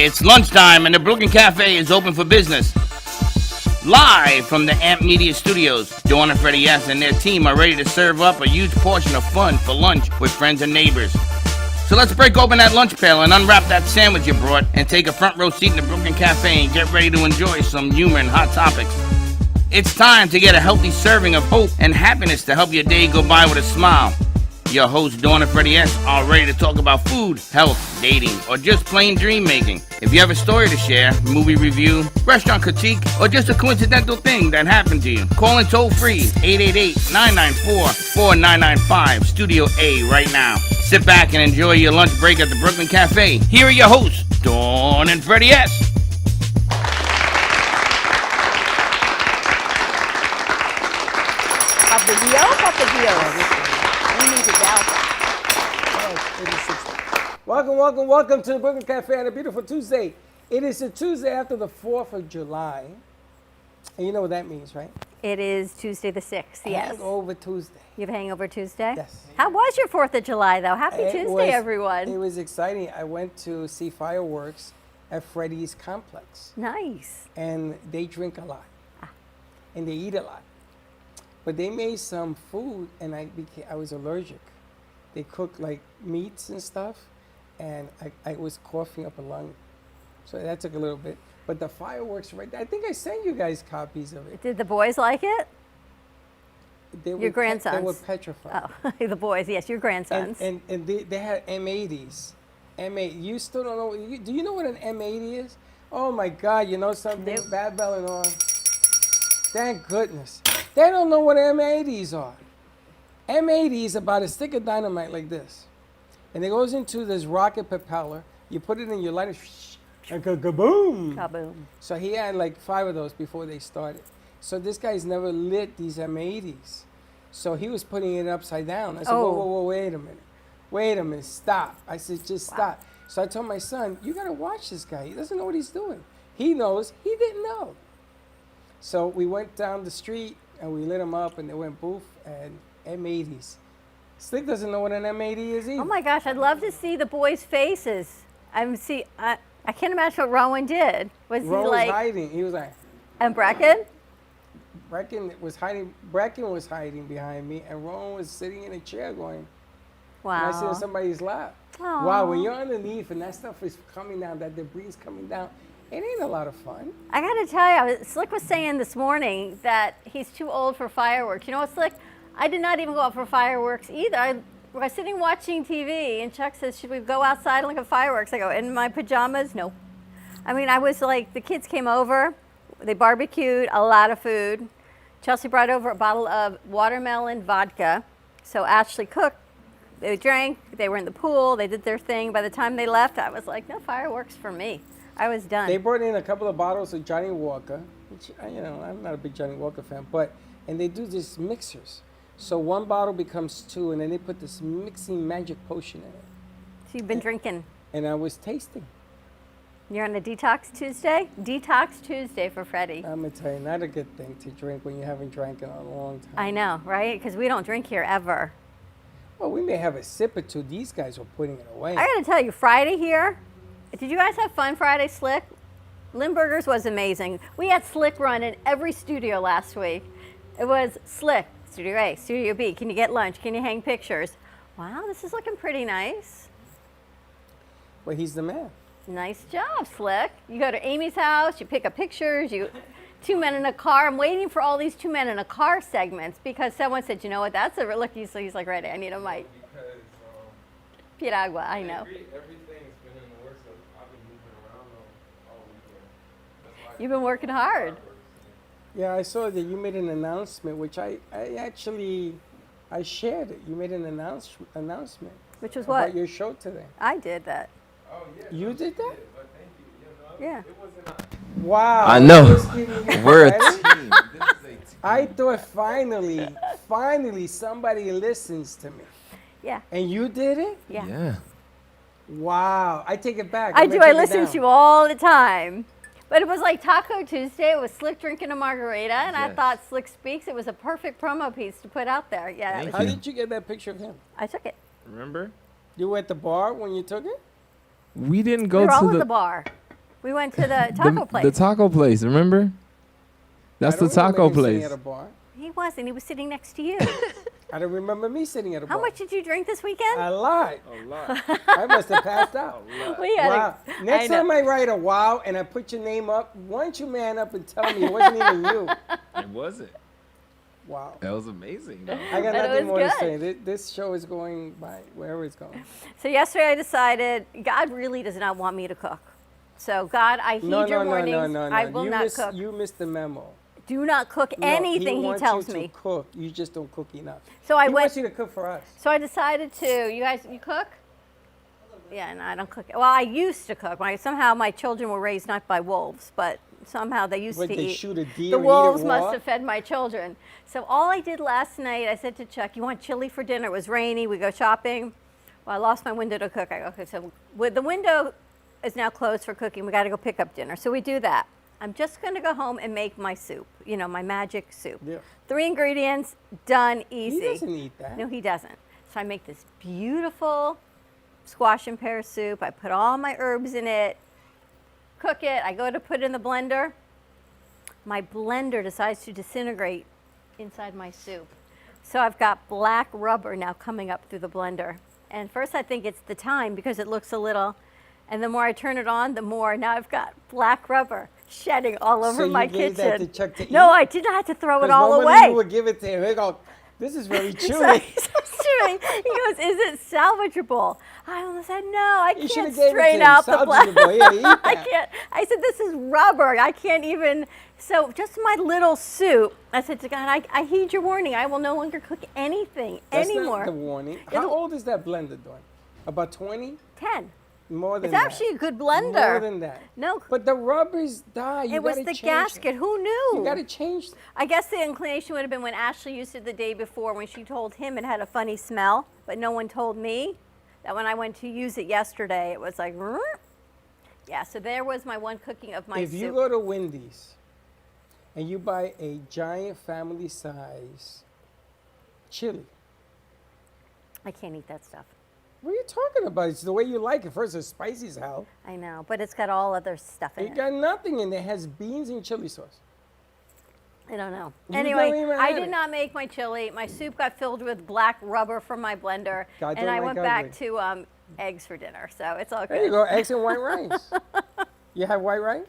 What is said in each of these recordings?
It's lunchtime and the Brooklyn Cafe is open for business. Live from the Amp Media Studios, Dawn and Freddie S. and their team are ready to serve up a huge portion of fun for lunch with friends and neighbors. So let's break open that lunch pail and unwrap that sandwich you brought and take a front row seat in the Brooklyn Cafe and get ready to enjoy some humor and hot topics. It's time to get a healthy serving of hope and happiness to help your day go by with a smile. Your hosts, Dawn and Freddie S., are ready to talk about food, health, dating, or just plain dream making. If you have a story to share, movie review, restaurant critique, or just a coincidental thing that happened to you, call in toll free 888-994-4995, Studio A right now. Sit back and enjoy your lunch break at the Brooklyn Cafe. Here are your hosts, Dawn and Freddie S. Welcome to the Brooklyn Cafe on a beautiful Tuesday. It is the Tuesday after the 4th of July. And you know what that means, right? It is Tuesday the 6th, yes. Hangover Tuesday. You have Hangover Tuesday? Yes. How was your 4th of July, though? Happy Tuesday, everyone. It was exciting. I went to see fireworks at Freddy's Complex. Nice. And they drink a lot. And they eat a lot. But they made some food, and I was allergic. They cooked like meats and stuff, and I was coughing up a lung. So that took a little bit. But the fireworks, right there, I think I sent you guys copies of it. Did the boys like it? Your grandsons? They were petrified. Oh, the boys, yes, your grandsons. And they had M80s. M80. You still don't know. Do you know what an M80 is? Oh my God, you know something? Nope. Bad belly on. Thank goodness. They don't know what M80s are. M80 is about a stick of dynamite like this. And it goes into this rocket propeller. You put it in your lighter, and kaboom! Kaboom. So he had like 5 of those before they started. So this guy's never lit these M80s. So he was putting it upside down. I said, whoa, wait a minute. Wait a minute, stop. I said, just stop. So I told my son, you gotta watch this guy. He doesn't know what he's doing. He knows, he didn't know. So we went down the street and we lit them up and they went boof and M80s. Slick doesn't know what an M80 is either. Oh my gosh, I'd love to see the boys' faces. I can't imagine what Rowan did. Rowan was hiding. He was like. And Bracken? Bracken was hiding behind me, and Rowan was sitting in a chair going. Wow. And I sit in somebody's lap. Aww. Wow, when you're underneath and that stuff is coming down, that debris is coming down, it ain't a lot of fun. I gotta tell you, Slick was saying this morning that he's too old for fireworks. You know what, Slick? I did not even go out for fireworks either. I was sitting watching TV, and Chuck says, should we go outside and look at fireworks? I go, in my pajamas? No. I mean, I was like, the kids came over. They barbecued a lot of food. Chelsea brought over a bottle of watermelon vodka. So Ashley cooked. They drank. They were in the pool. They did their thing. By the time they left, I was like, no fireworks for me. I was done. They brought in a couple of bottles of Johnny Walker, which, I'm not a big Johnny Walker fan, and they do these mixers. So one bottle becomes 2, and then they put this mixing magic potion in it. So you've been drinking. And I was tasting. You're on a detox Tuesday? Detox Tuesday for Freddie. I'm going to tell you, not a good thing to drink when you haven't drank in a long time. I know, right? Because we don't drink here ever. Well, we may have a sip or two. These guys are putting it away. I got to tell you, Friday here, did you guys have fun Friday, Slick? Limburgers was amazing. We had Slick run in every studio last week. It was Slick, Studio A, Studio B. Can you get lunch? Can you hang pictures? Wow, this is looking pretty nice. Well, he's the man. Nice job, Slick. You go to Amy's house, you pick up pictures, 2 men in a car. I'm waiting for all these 2 men in a car segments because someone said, you know what, that's a look. He's like, ready, I need a mic. Because Piragua, I know. everything's been in the works. I've been moving around all weekend. That's why You've been working hard. Yeah, I saw that you made an announcement, which I shared it. You made an announcement. Which was about what? your show today. I did that. Oh, yeah. You did that? But thank you. Yeah. It wasn't Wow. I know. Just giving you We're a credit. team. this is a team. I thought finally somebody listens to me. Yeah. And you did it? Yeah. Yeah. Wow. I take it back. I I'm do. gonna I take it listen down. to you all the time. But it was like Taco Tuesday. It was Slick drinking a margarita, and I Yes. thought Slick Speaks. It was a perfect promo piece to put out there. Yeah, Thank that How was, you. did you get that picture of him? I took it. Remember? You were at the bar when you took it? We didn't go We were all to at the. the bar. We went to the taco place. The taco place, remember? That's I the don't remember taco him sitting place. at a bar. He wasn't. He was sitting next to you. I don't remember me sitting at a bar. How much did you drink this weekend? A lot. A lot. I must have passed out. We had Wow. Next time I write a wow and I put your name up, why don't you man up and tell me it wasn't even you? It wasn't. Wow. That was amazing. I got But it nothing was more to good. say. This show is going by wherever it's going. So yesterday I decided God really does not want me to cook. So God, I heed No, your no, no, warnings. no, no, no. I will not cook. You missed the memo. Do not cook No, anything he he wants tells you me. to cook. You just don't cook enough. So I He went. wants you to cook for us. So I decided to. You guys, you cook? Yeah, no, I don't cook. Well, I used to cook. Somehow my children were raised not by wolves, but somehow they used What, to they eat. shoot a deer The and eat it wolves raw? must have fed my children. So all I did last night, I said to Chuck, "You want chili for dinner?" It was rainy. We go shopping. Well, I lost my window to cook. I go, okay, so the window is now closed for cooking. We got to go pick up dinner. So we do that. I'm just going to go home and make my soup. You know, my magic soup. Yeah. 3 ingredients, done, easy. He doesn't eat that. No, he doesn't. So I make this beautiful squash and pear soup. I put all my herbs in it, cook it. I go to put it in the blender. My blender decides to disintegrate inside my soup. So I've got black rubber now coming up through the blender. And first I think it's the time because it looks a little, and the more I turn it on, the more now I've got black rubber shedding all over So you my gave kitchen. that to Chuck to No, eat? I did not have to throw it 'Cause all normally away. you would give it to him. They go, this is very So chewy. he's chewing. He goes, "Is it salvageable?" I almost said, "No, I You can't should've gave it to strain him. out the black." Salvageable. Yeah, eat I that. can't. I said, "This is rubber. I can't even." So just my little soup. I said to God, I heed your warning. I will no longer cook anything That's anymore. not the warning. How It'll- old is that blender doing? About 20? 10. More than It's that. actually a good blender. More than that. No, But the rubbers die. You it was gotta the change gasket. It. Who knew? You got to change. I guess the inclination would have been when Ashley used it the day before when she told him it had a funny smell, but no one told me that when I went to use it yesterday, it was like, "Rrr." Yeah, so there was my one cooking of my If soup. you go to Wendy's and you buy a giant family size chili, I can't eat that stuff. what are you talking about? It's the way you like it. First, it's spicy as hell. I know, but it's got all other stuff in It it. got nothing in there. It has beans and chili sauce. I don't know. You Anyway, don't even I have did it. not make my chili. My soup got filled with black rubber from my blender, God and don't I like went back ugly. to eggs for dinner. So it's all There you good. go. Eggs and white rice. You have white rice?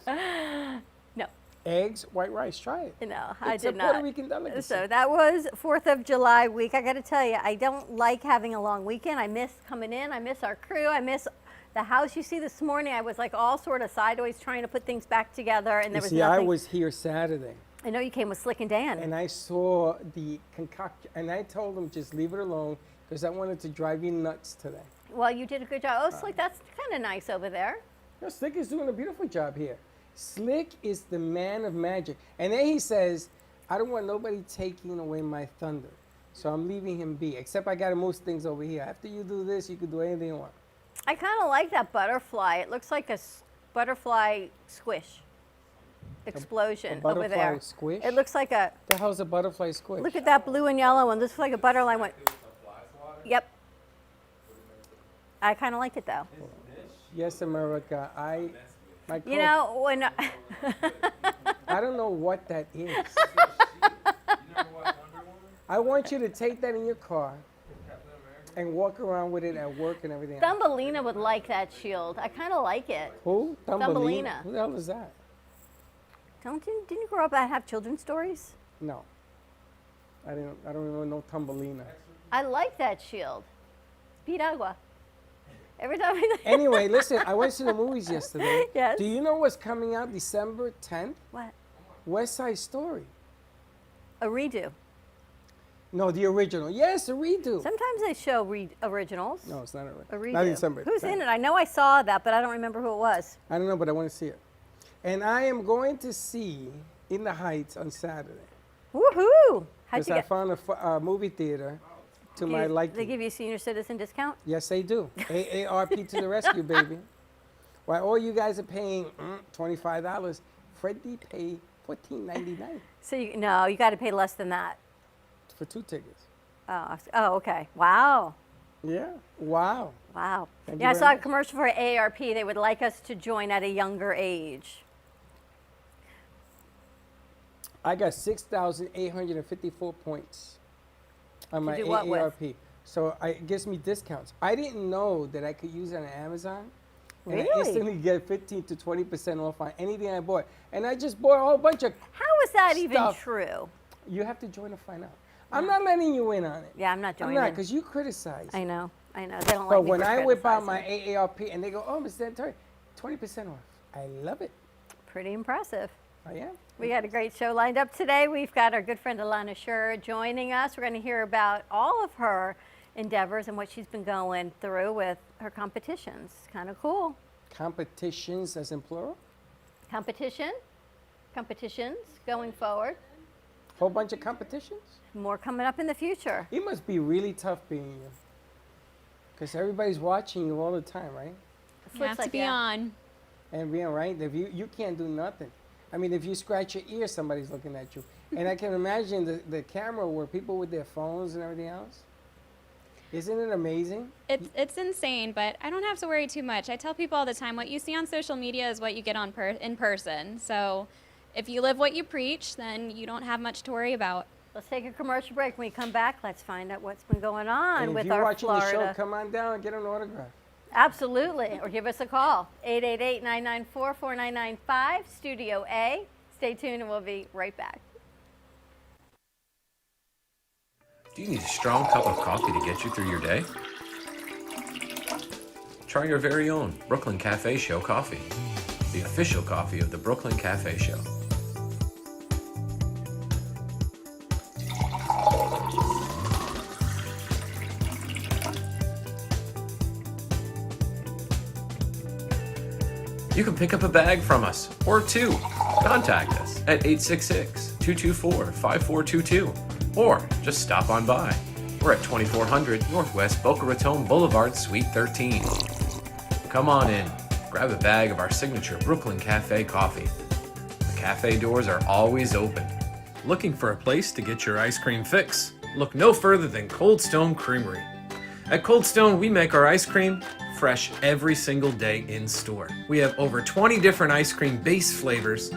No, Eggs, white rice. Try it. no, I It's did a not. Puerto Rican delicacy. So that was 4th of July week. I got to tell you, I don't like having a long weekend. I miss coming in. I miss our crew. I miss the house. You see, this morning I was like all sort of sideways trying to put things back together, and there was See, nothing. I was here Saturday, I know you came with Slick and Dan. and I saw the concoction, and I told them just leave it alone because I wanted to drive you nuts today. Well, you did a good job. Oh, Slick, that's kind of nice over there. No, Slick is doing a beautiful job here. Slick is the man of magic. And then he says, I don't want nobody taking away my thunder. So I'm leaving him be, except I got to move things over here. After you do this, you can do anything you want. I kind of like that butterfly. It looks like a butterfly squish explosion over butterfly there. squish? It looks like a, The hell's a butterfly squish? look at that blue and yellow one. Looks like a butterfly one. Yep. I kind of like it though. Yes, America. My You know, when I don't know what that is. I want you to take that in your car and walk around with it at work and everything else. Thumbelina would like that shield. I kind of like it. Who? Thumbelina. Who the hell is that? Didn't you grow up and have children's stories? No. I don't even know Thumbelina. I like that shield. Piragua. Every time I Anyway, listen, I went to the movies yesterday. Yes. Do you know what's coming out December 10th? What? West Side Story. A redo. No, the original. Yes, a redo. Sometimes they show originals. No, it's not A a redo. Not December. Who's 10th. in it? I know I saw that, but I don't remember who it was. I don't know, but I want to see it. And I am going to see In the Heights on Saturday. Woohoo! How'd Because you I get? found a movie theater to my They liking. give you a senior citizen discount? Yes, they do. AARP to the rescue, baby. While all you guys are paying $25, Freddie paid $14.99 So you got to pay less than that. for 2 tickets. Oh, okay. Wow. Yeah. Wow. Wow. Thank Yeah, you I very saw a much. commercial for AARP. They would like us to join at a younger age. I got 6,854 points on my do what with? AARP. So it gives me discounts. I didn't know that I could use it on Amazon. And I Really? instantly get 15 to 20% off on anything I bought. And I just bought a whole bunch of How is that even Stuff. true? You have to join to find out. I'm not letting you in on it. Yeah, I'm not I'm joining. not, because you criticize. I know. They don't like But me when for I whip out my criticizing. AARP and they go, oh, Mr. Antonio, 20% off. I love it. Pretty impressive. I am. We got a great show lined up today. We've got our good friend Alana Scheuerer joining us. We're going to hear about all of her endeavors and what she's been going through with her competitions. Kind of cool. Competitions as in plural. Competitions going forward. Whole bunch of competitions. More coming up in the future. It must be really tough being you. Because everybody's watching you all the time, right? This You looks have like to be yeah. on. And being right, if you can't do nothing. I mean, if you scratch your ear, somebody's looking at you. And I can imagine the camera where people with their phones and everything else. Isn't it amazing? It's insane, but I don't have to worry too much. I tell people all the time, what you see on social media is what you get on in person. So if you live what you preach, then you don't have much to worry about. Let's take a commercial break. When we come back, let's find out what's been going on And if with you're our watching Florida. the show, come on down and get an autograph. Absolutely. Or give us a call. 888-994-4995, Studio A. Stay tuned and we'll be right back. Do you need a strong cup of coffee to get you through your day? Try your very own Brooklyn Cafe Show coffee, the official coffee of the Brooklyn Cafe Show. You can pick up a bag from us, or two. Contact us at 866-224-5422, or just stop on by. We're at 2400 Northwest Boca Raton Boulevard, Suite 13. Come on in, grab a bag of our signature Brooklyn Cafe coffee. The cafe doors are always open. Looking for a place to get your ice cream fix? Look no further than Cold Stone Creamery. At Cold Stone, we make our ice cream fresh every single day in store. We have over 20 different ice cream base flavors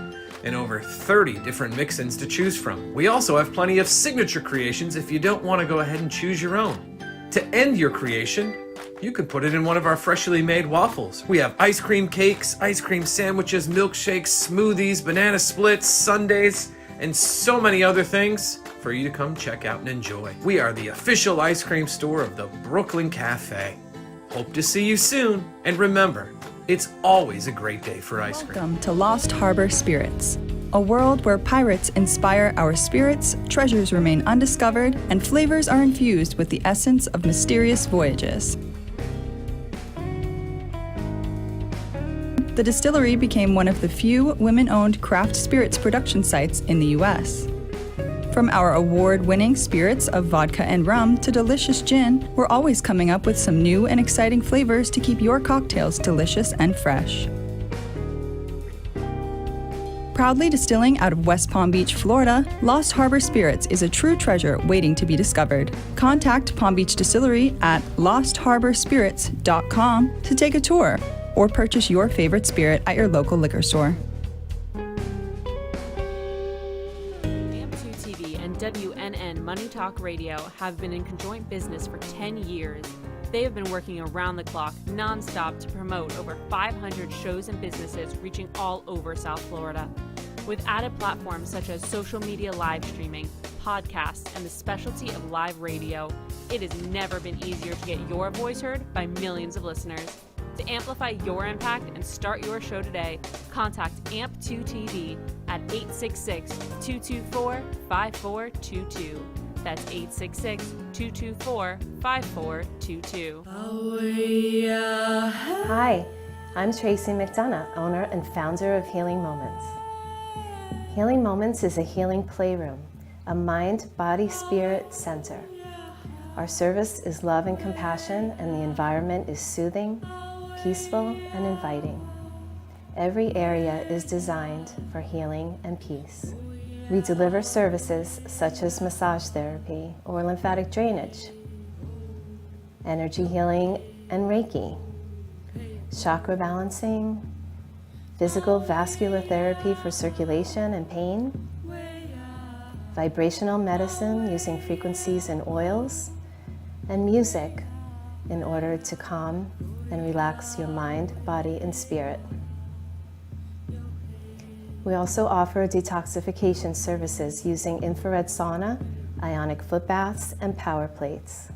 and over 30 different mix-ins to choose from. We also have plenty of signature creations if you don't want to go ahead and choose your own. To end your creation, you can put it in one of our freshly made waffles. We have ice cream cakes, ice cream sandwiches, milkshakes, smoothies, banana splits, sundaes, and so many other things for you to come check out and enjoy. We are the official ice cream store of the Brooklyn Cafe. Hope to see you soon, and remember, it's always a great day for ice cream. Welcome to Lost Harbor Spirits, a world where pirates inspire our spirits, treasures remain undiscovered, and flavors are infused with the essence of mysterious voyages. The distillery became one of the few women-owned craft spirits production sites in the U.S. From our award-winning spirits of vodka and rum to delicious gin, we're always coming up with some new and exciting flavors to keep your cocktails delicious and fresh. Proudly distilling out of West Palm Beach, Florida, Lost Harbor Spirits is a true treasure waiting to be discovered. Contact Palm Beach Distillery at lostharborspirits.com to take a tour or purchase your favorite spirit at your local liquor store. WNN Money Talk Radio have been in conjoint business for 10 years. They have been working around the clock, nonstop, to promote over 500 shows and businesses reaching all over South Florida. With added platforms such as social media live streaming, podcasts, and the specialty of live radio, it has never been easier to get your voice heard by millions of listeners. To amplify your impact and start your show today, contact AMP2TV at 866-224-5422. That's 866-224-5422. Hi, I'm Tracy McDonough, owner and founder of Healing Moments. Healing Moments is a healing playroom, a mind, body, spirit center. Our service is love and compassion, and the environment is soothing, peaceful, and inviting. Every area is designed for healing and peace. We deliver services such as massage therapy or lymphatic drainage. energy healing and Reiki, chakra balancing, physical vascular therapy for circulation and pain, vibrational medicine using frequencies and oils, and music in order to calm and relax your mind, body, and spirit. We also offer detoxification services using infrared sauna, ionic foot baths, and power plates.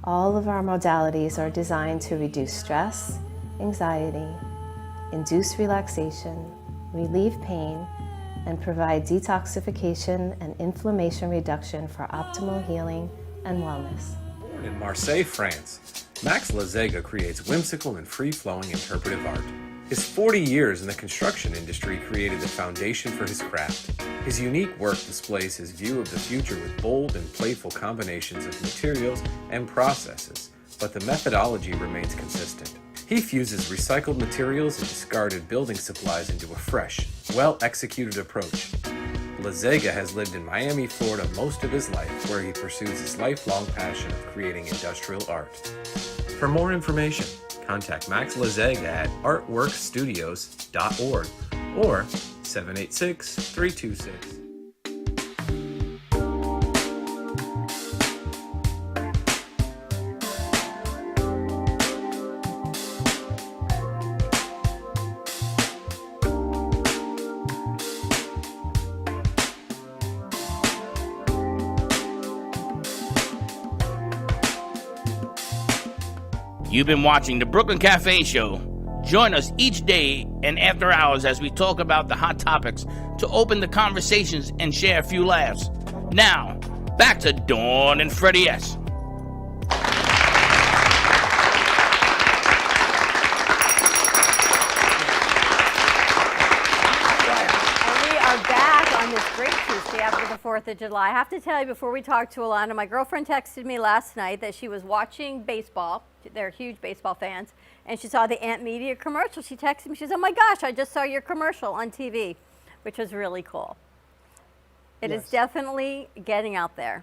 All of our modalities are designed to reduce stress, anxiety, induce relaxation, relieve pain, and provide detoxification and inflammation reduction for optimal healing and wellness. Born in Marseille, France, Max Lazega creates whimsical and free-flowing interpretive art. His 40 years in the construction industry created the foundation for his craft. His unique work displays his view of the future with bold and playful combinations of materials and processes, but the methodology remains consistent. He fuses recycled materials and discarded building supplies into a fresh, well-executed approach. Lazega has lived in Miami, Florida most of his life, where he pursues his lifelong passion of creating industrial art. For more information, contact Max Lazega at artworkstudios.org or 786-326. You've been watching the Brooklyn Cafe Show. Join us each day and after hours as we talk about the hot topics to open the conversations and share a few laughs. Now, back to Dawn and Freddie S. And we are back on this great Tuesday after the 4th of July. I have to tell you before we talk to Alana, my girlfriend texted me last night that she was watching baseball. They're huge baseball fans. And she saw the Ant Media commercial. She texted me. She said, oh my gosh, I just saw your commercial on TV, which was really cool. It is definitely getting out there.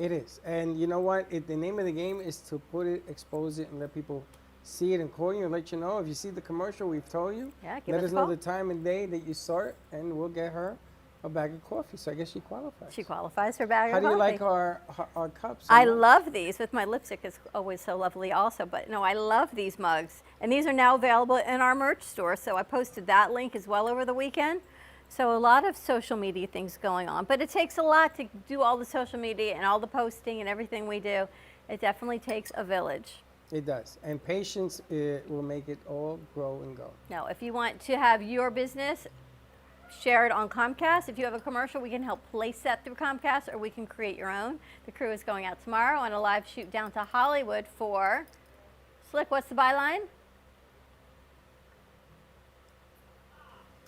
It is. And you know what? The name of the game is to put it, expose it, and let people see it and call you and let you know. If you see the commercial, we've told you. Yeah, give let us us a know call. the time and day that you saw it, and we'll get her a bag of coffee. So I guess she qualifies. She qualifies for a bag How of do you coffee. like our cups? I love these. With my lipstick, it's always so lovely also. But no, I love these mugs. And these are now available in our merch store. So I posted that link as well over the weekend. So a lot of social media things going on. But it takes a lot to do all the social media and all the posting and everything we do. It definitely takes a village. It does. And patience will make it all grow and go. Now, if you want to have your business, share it on Comcast. If you have a commercial, we can help place that through Comcast, or we can create your own. The crew is going out tomorrow on a live shoot down to Hollywood for Slick. What's the byline?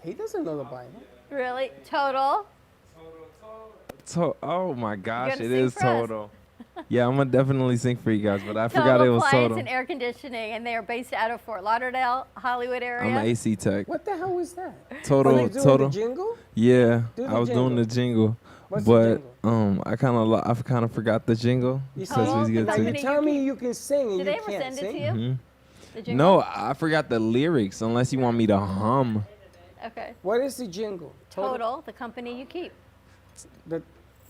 He doesn't know the byline. Really? Total? Oh my gosh, gonna it sing is for us? Total. Yeah, I'm gonna definitely sing for you guys, but I forgot it was Appliance Total. and Air Conditioning, and they are based out of Fort Lauderdale, Hollywood area. I'm an AC tech. What the hell was that? Total, Are you doing Total. the jingle? Yeah, Do the I was doing the jingle, What's the but jingle? I kind of forgot the jingle. You since see? we get Now to you tell me you can sing and Did you they ever can't send it sing. to you? Mhm. The jingle? No, I forgot the lyrics. Unless you want me to hum. Okay. What is the jingle? Total, the company you keep. The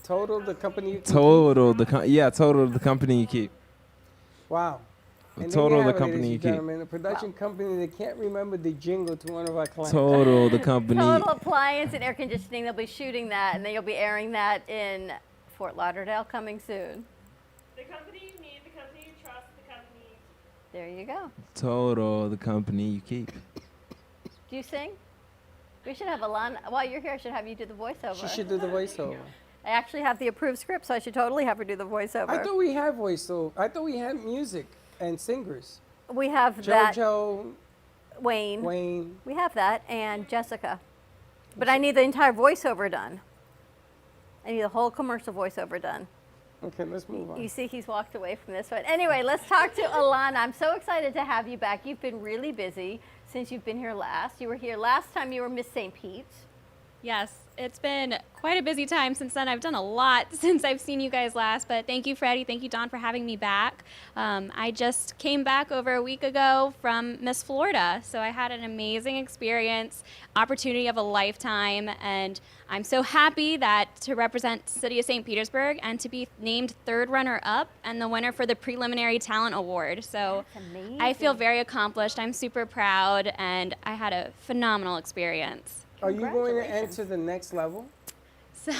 Total, the company you keep? Total, the company you keep. Wow. And Total, there you the have it, company ladies you and keep. gentlemen, a production company that can't remember the jingle to one of our clients. Total, the company. Total Appliance and Air Conditioning. They'll be shooting that, and then you'll be airing that in Fort Lauderdale coming soon. The company you need, the company you trust, the company you keep. There you go. Total, the company you keep. Do you sing? We should have Alana. While you're here, I should have you do the voiceover. She should do the voiceover. I actually have the approved script, so I should totally have her do the voiceover. I thought we had voiceover. I thought we had music and singers. We have that. JoJo, Wayne. Wayne. We have that, and Jessica. But I need the entire voiceover done. I need the whole commercial voiceover done. Okay, let's move on. You see, he's walked away from this one. Anyway, let's talk to Alana. I'm so excited to have you back. You've been really busy since you've been here last. You were here last time. You were Miss St. Pete's. Yes, It's been quite a busy time since then. I've done a lot since I've seen you guys last, but thank you, Freddie. Thank you, Don, for having me back. I just came back over a week ago from Miss Florida, so I had an amazing experience, opportunity of a lifetime, and I'm so happy that to represent the city of St. Petersburg and to be named third runner-up and the winner for the Preliminary Talent Award. So I feel very accomplished. I'm super proud, and I had a phenomenal experience. Are you going to enter the next level? So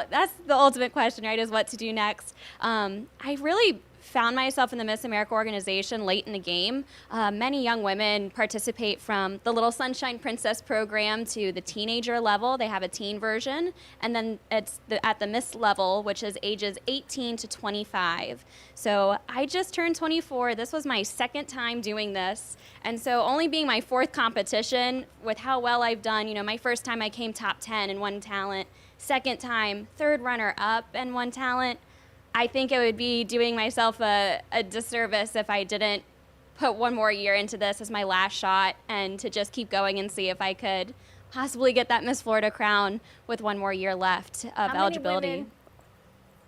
that's the ultimate question, right, is what to do next. I really found myself in the Miss America organization late in the game. Many young women participate from the Little Sunshine Princess program to the teenager level. They have a teen version. And then it's at the Miss level, which is ages 18 to 25. So I just turned 24. This was my second time doing this. And so only being my fourth competition with how well I've done, my first time I came top 10 and won talent. Second time, third runner up and won talent. I think it would be doing myself a disservice if I didn't put one more year into this as my last shot and to just keep going and see if I could possibly get that Miss Florida crown with one more year left of eligibility. How many women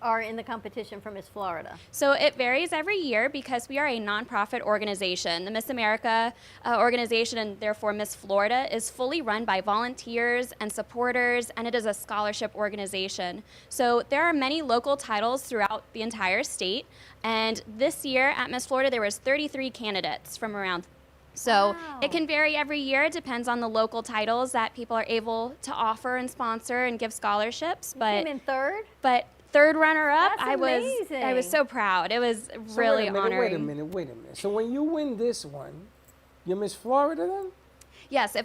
are in the competition for Miss Florida? So it varies every year because we are a nonprofit organization. The Miss America organization, and therefore Miss Florida, is fully run by volunteers and supporters, and it is a scholarship organization. So there are many local titles throughout the entire state, and this year at Miss Florida there was 33 candidates from around. So it can vary every year. It depends on the local titles that people are able to offer and sponsor and give scholarships. You came in third? But third runner-up, That's I was so proud. It was really honoring. Wait a minute. So when you win this one, you're Miss Florida then? Yes,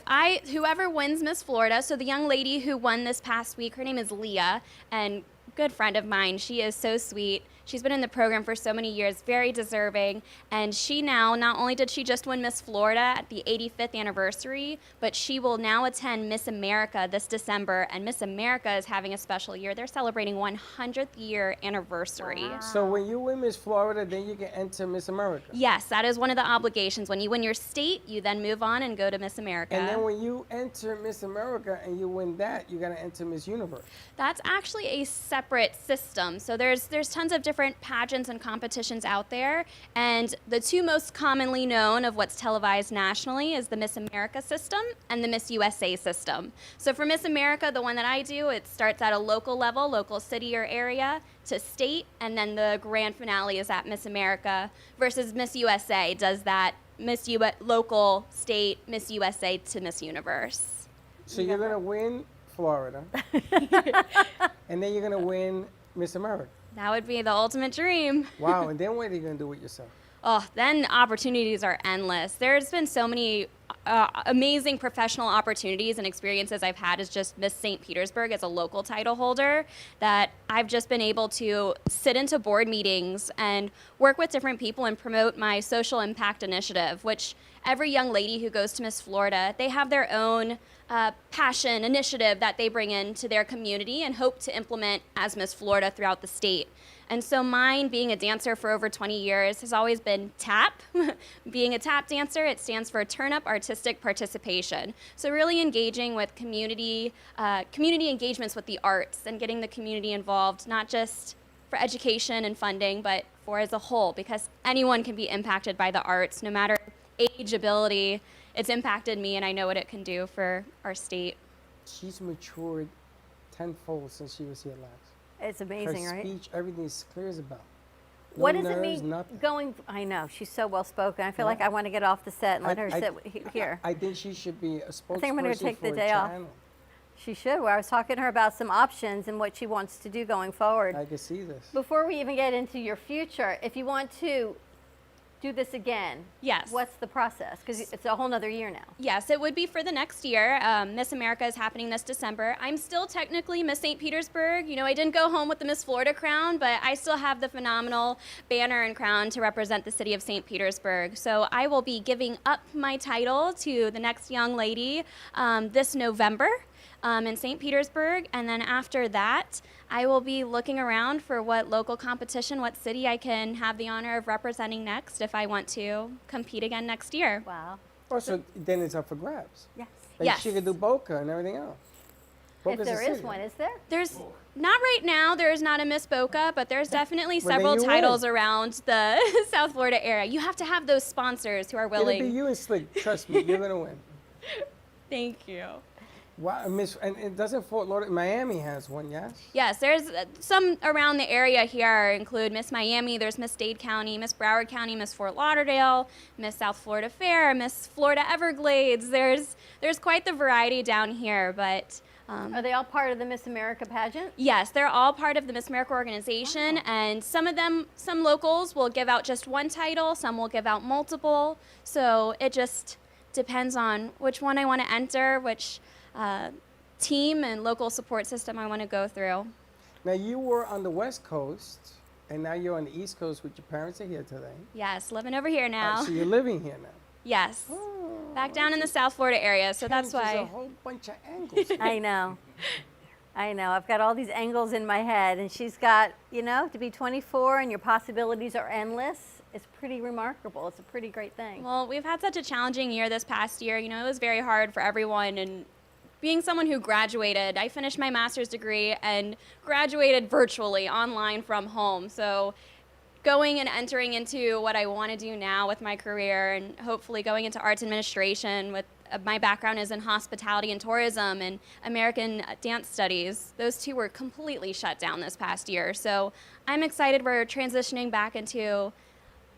whoever wins Miss Florida, so the young lady who won this past week, her name is Leah, and good friend of mine. She is so sweet. She's been in the program for so many years, very deserving. And she now, not only did she just win Miss Florida at the 85th anniversary, but she will now attend Miss America this December. And Miss America is having a special year. They're celebrating 100th year anniversary. Wow. So when you win Miss Florida, then you can enter Miss America? Yes, that is one of the obligations. When you win your state, you then move on and go to Miss America. And then when you enter Miss America and you win that, you got to enter Miss Universe. That's actually a separate system. So there's tons of different pageants and competitions out there, and the two most commonly known of what's televised nationally is the Miss America system and the Miss USA system. So for Miss America, the one that I do, it starts at a local level, local city or area, to state, and then the grand finale is at Miss America, versus Miss USA does that local, state, Miss USA to Miss Universe. So you're going to win Florida, and then you're going to win Miss America. That would be the ultimate dream. Wow, and then what are you going to do with yourself? Oh, then opportunities are endless. There's been so many amazing professional opportunities and experiences I've had as just Miss St. Petersburg as a local title holder, that I've just been able to sit into board meetings and work with different people and promote my social impact initiative, which every young lady who goes to Miss Florida, they have their own passion initiative that they bring into their community and hope to implement as Miss Florida throughout the state. And so mine, being a dancer for over 20 years, has always been TAP. Being a TAP dancer, it stands for Turn Up Artistic Participation. So really engaging with community engagements with the arts and getting the community involved, not just for education and funding, but for as a whole, because anyone can be impacted by the arts, no matter age, ability. It's impacted me, and I know what it can do for our state. She's matured tenfold since she was here last. It's amazing, her right? Speech, everything is clear as a bell. No What does nerves, it mean nothing. going? I know she's so well spoken. I feel like I want to get off the set and let her sit here. I think she should be a spokesperson I think I'm going to take the for day a off. channel. She should. Where I was talking to her about some options and what she wants to do going forward. I can see this. Before we even get into your future, if you want to do this again, yes, what's the process? Because it's a whole nother year now. Yes, it would be for the next year. Miss America is happening this December. I'm still technically Miss St. Petersburg. You know, I didn't go home with the Miss Florida crown, but I still have the phenomenal banner and crown to represent the city of St. Petersburg. So I will be giving up my title to the next young lady this November in St. Petersburg, and then after that, I will be looking around for what local competition, what city I can have the honor of representing next if I want to compete again next year. Wow. Oh, so then it's up for grabs. Yes. Like Yes. she could do Boca and everything else. Boca's if a there is city, one, right? is there? There's not right now. There is not a Miss Boca, but there's definitely Well, then several you titles win. around the South Florida area. You have to have those sponsors who are It'll be willing. you and Slick. Trust me, you're gonna win. Thank you. Wow, Miss, and it doesn't Fort Lauderdale. Miami has one, yes? Yes, there's some around the area here include Miss Miami, there's Miss Dade County, Miss Broward County, Miss Fort Lauderdale, Miss South Florida Fair, Miss Florida Everglades. There's quite the variety down here, but Are they all part of the Miss America pageant? yes, they're all part of the Miss America organization, and some locals will give out just one title, some will give out multiple, so it just depends on which one I want to enter, which team and local support system I want to go through. Now you were on the West Coast, and now you're on the East Coast with your parents are here today. Yes, living over here now. So you're living here now. Yes, back down in the South Florida area, so that's Changes a why. whole bunch of angles. I know. I know. I've got all these angles in my head, and she's got, to be 24 and your possibilities are endless. It's pretty remarkable. It's a pretty great thing. Well, we've had such a challenging year this past year. It was very hard for everyone, and being someone who graduated, I finished my master's degree and graduated virtually online from home. So going and entering into what I want to do now with my career and hopefully going into arts administration with my background is in hospitality and tourism and American dance studies. Those two were completely shut down this past year. So I'm excited we're transitioning back into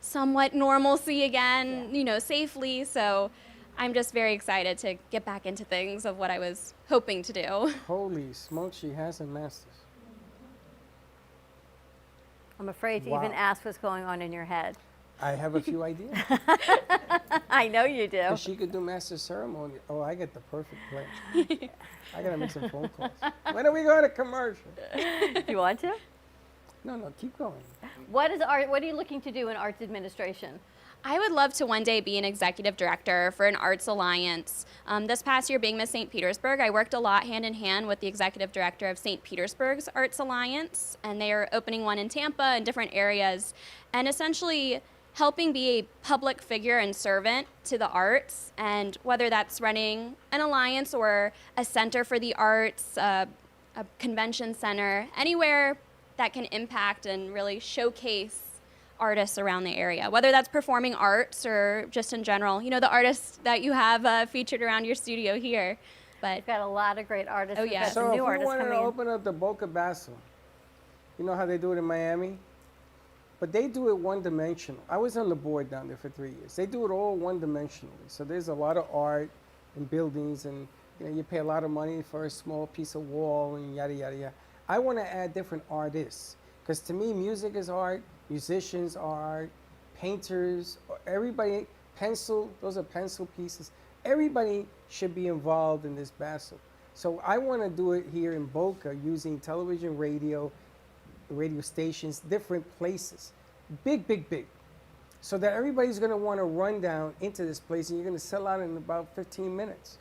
somewhat normalcy again, safely. So I'm just very excited to get back into things of what I was hoping to do. Holy smoke, she has a master's. I'm afraid to Wow. even ask what's going on in your head. I have a few ideas. I know you do. If she could do master ceremony, I get the perfect place. I gotta make some phone calls. When are we going to commercial? Do you want to? No, keep going. What are you looking to do in arts administration? I would love to one day be an executive director for an arts alliance. This past year being Miss St. Petersburg, I worked a lot hand in hand with the executive director of St. Petersburg's Arts Alliance, and they are opening one in Tampa and different areas, and essentially helping be a public figure and servant to the arts, and whether that's running an alliance or a center for the arts, a convention center, anywhere that can impact and really showcase artists around the area, whether that's performing arts or just in general, the artists that you have featured around your studio here. But We've got a lot of great artists. Oh, We've yeah. got So some if new we artists wanted coming to in. open up the Boca Basso, you know how they do it in Miami? But they do it one-dimensional. I was on the board down there for 3 years. They do it all one-dimensionally. So there's a lot of art and buildings, and you pay a lot of money for a small piece of wall and yada, yada, yada. I want to add different artists, because to me, music is art, musicians are art, painters, everybody, those are pencil pieces. Everybody should be involved in this Basso. So I want to do it here in Boca using television, radio stations, different places. Big, big, big. So that everybody's going to want to run down into this place, and you're going to sell out in about 15 minutes.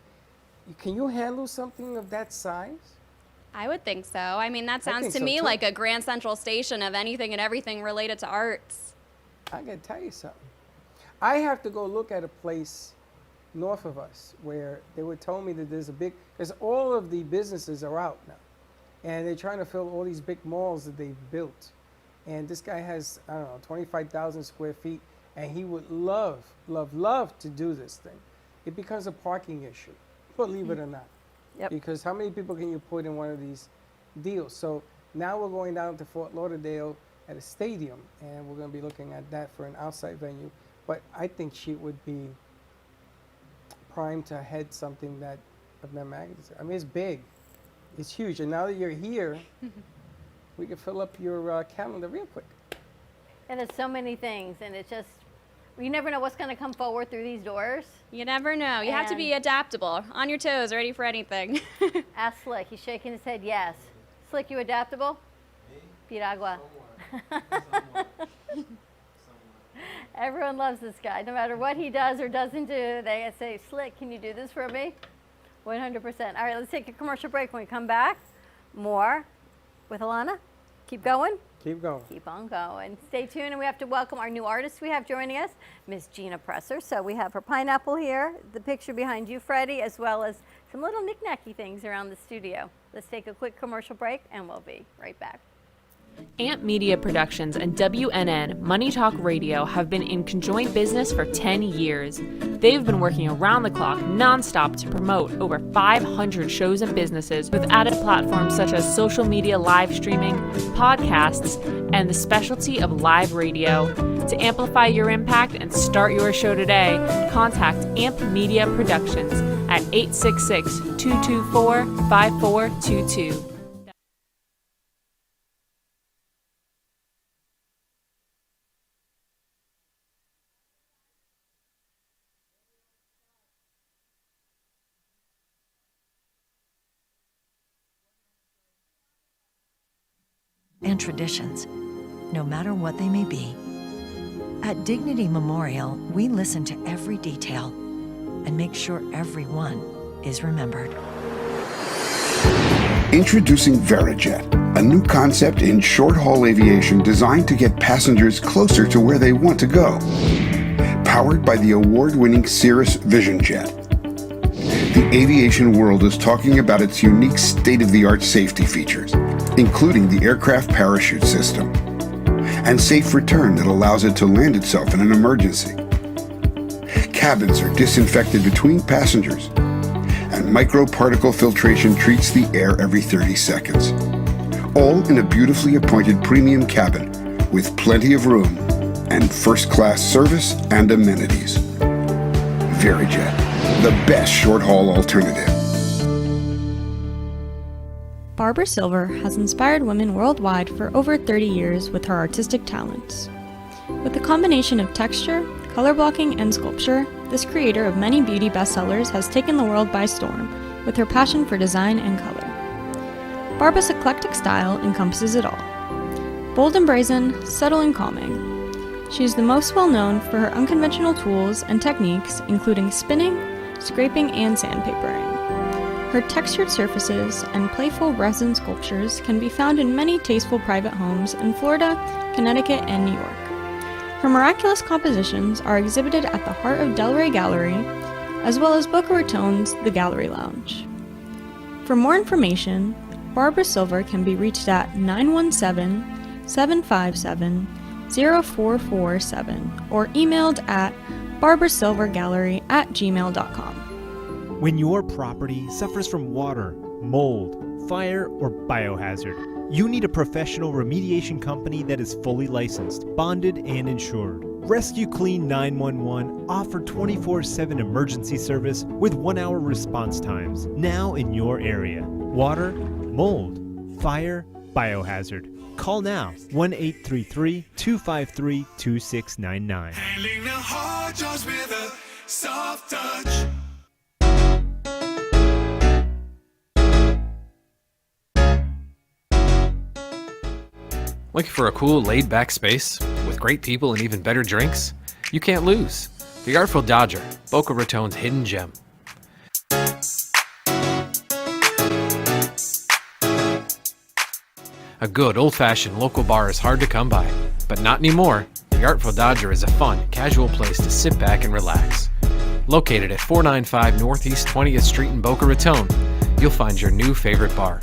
Can you handle something of that size? I would think so. I mean, that sounds think to so, me too. like a Grand Central Station of anything and everything related to arts. I got to tell you something. I have to go look at a place north of us where they were telling me that because all of the businesses are out now. And they're trying to fill all these big malls that they've built. And this guy has, 25,000 square feet, and he would love, love, love to do this thing. It becomes a parking issue, believe it or not. Yep. Because how many people can you put in one of these deals? So now we're going down to Fort Lauderdale at a stadium, and we're going to be looking at that for an outside venue. But I think she would be primed to head something of that magnitude. I mean, it's big. It's huge. And now that you're here, we can fill up your calendar real quick. And there's so many things, and it's just, you never know what's going to come forward through these doors. You never know. You have to be adaptable, on your toes, ready for anything. Ask Slick. He's shaking his head yes. Slick, you adaptable? Piragua. Everyone loves this guy. No matter what he does or doesn't do, they say, Slick, can you do this for me? 100%. All right, let's take a commercial break. When we come back, more with Alana. Keep going. Keep going. Keep on going. Stay tuned, and we have to welcome our new artist we have joining us, Miss Gina Presser. So we have her pineapple here, the picture behind you, Freddie, as well as some little knick-knacky things around the studio. Let's take a quick commercial break, and we'll be right back. Amp Media Productions and WNN Money Talk Radio have been in conjoint business for 10 years. They've been working around the clock nonstop to promote over 500 shows and businesses with added platforms such as social media live streaming, podcasts, and the specialty of live radio. To amplify your impact and start your show today, contact Amp Media Productions at 866-224-5422. And traditions, no matter what they may be. At Dignity Memorial, we listen to every detail and make sure everyone is remembered. Introducing Verijet, a new concept in short-haul aviation designed to get passengers closer to where they want to go. Powered by the award-winning Cirrus Vision Jet. The aviation world is talking about its unique state-of-the-art safety features, including the aircraft parachute system, and safe return that allows it to land itself in an emergency. Cabins are disinfected between passengers, and microparticle filtration treats the air every 30 seconds. All in a beautifully appointed premium cabin with plenty of room and first-class service and amenities. Verijet, the best short-haul alternative. Barbara Silver has inspired women worldwide for over 30 years with her artistic talents. With a combination of texture, color blocking, and sculpture, this creator of many beauty bestsellers has taken the world by storm with her passion for design and color. Barbara's eclectic style encompasses it all. Bold and brazen, subtle and calming. She is the most well known for her unconventional tools and techniques, including spinning, scraping, and sandpapering. Her textured surfaces and playful resin sculptures can be found in many tasteful private homes in Florida, Connecticut, and New York. Her miraculous compositions are exhibited at the heart of Delray Gallery, as well as Boca Raton's The Gallery Lounge. For more information, Barbara Silver can be reached at 917-757-0447 or emailed at barbarasilvergallery@gmail.com. When your property suffers from water, mold, fire, or biohazard, you need a professional remediation company that is fully licensed, bonded, and insured. Rescue Clean 911 offer 24/7 emergency service with 1-hour response times now in your area. Water, mold, fire, biohazard. Call now, 1-833-253-2699. Handling the hard jobs with a soft touch. Looking for a cool, laid-back space with great people and even better drinks? You can't lose. The Artful Dodger, Boca Raton's hidden gem. A good, old-fashioned local bar is hard to come by, but not anymore. The Artful Dodger is a fun, casual place to sit back and relax. Located at 495 Northeast 20th Street in Boca Raton, you'll find your new favorite bar.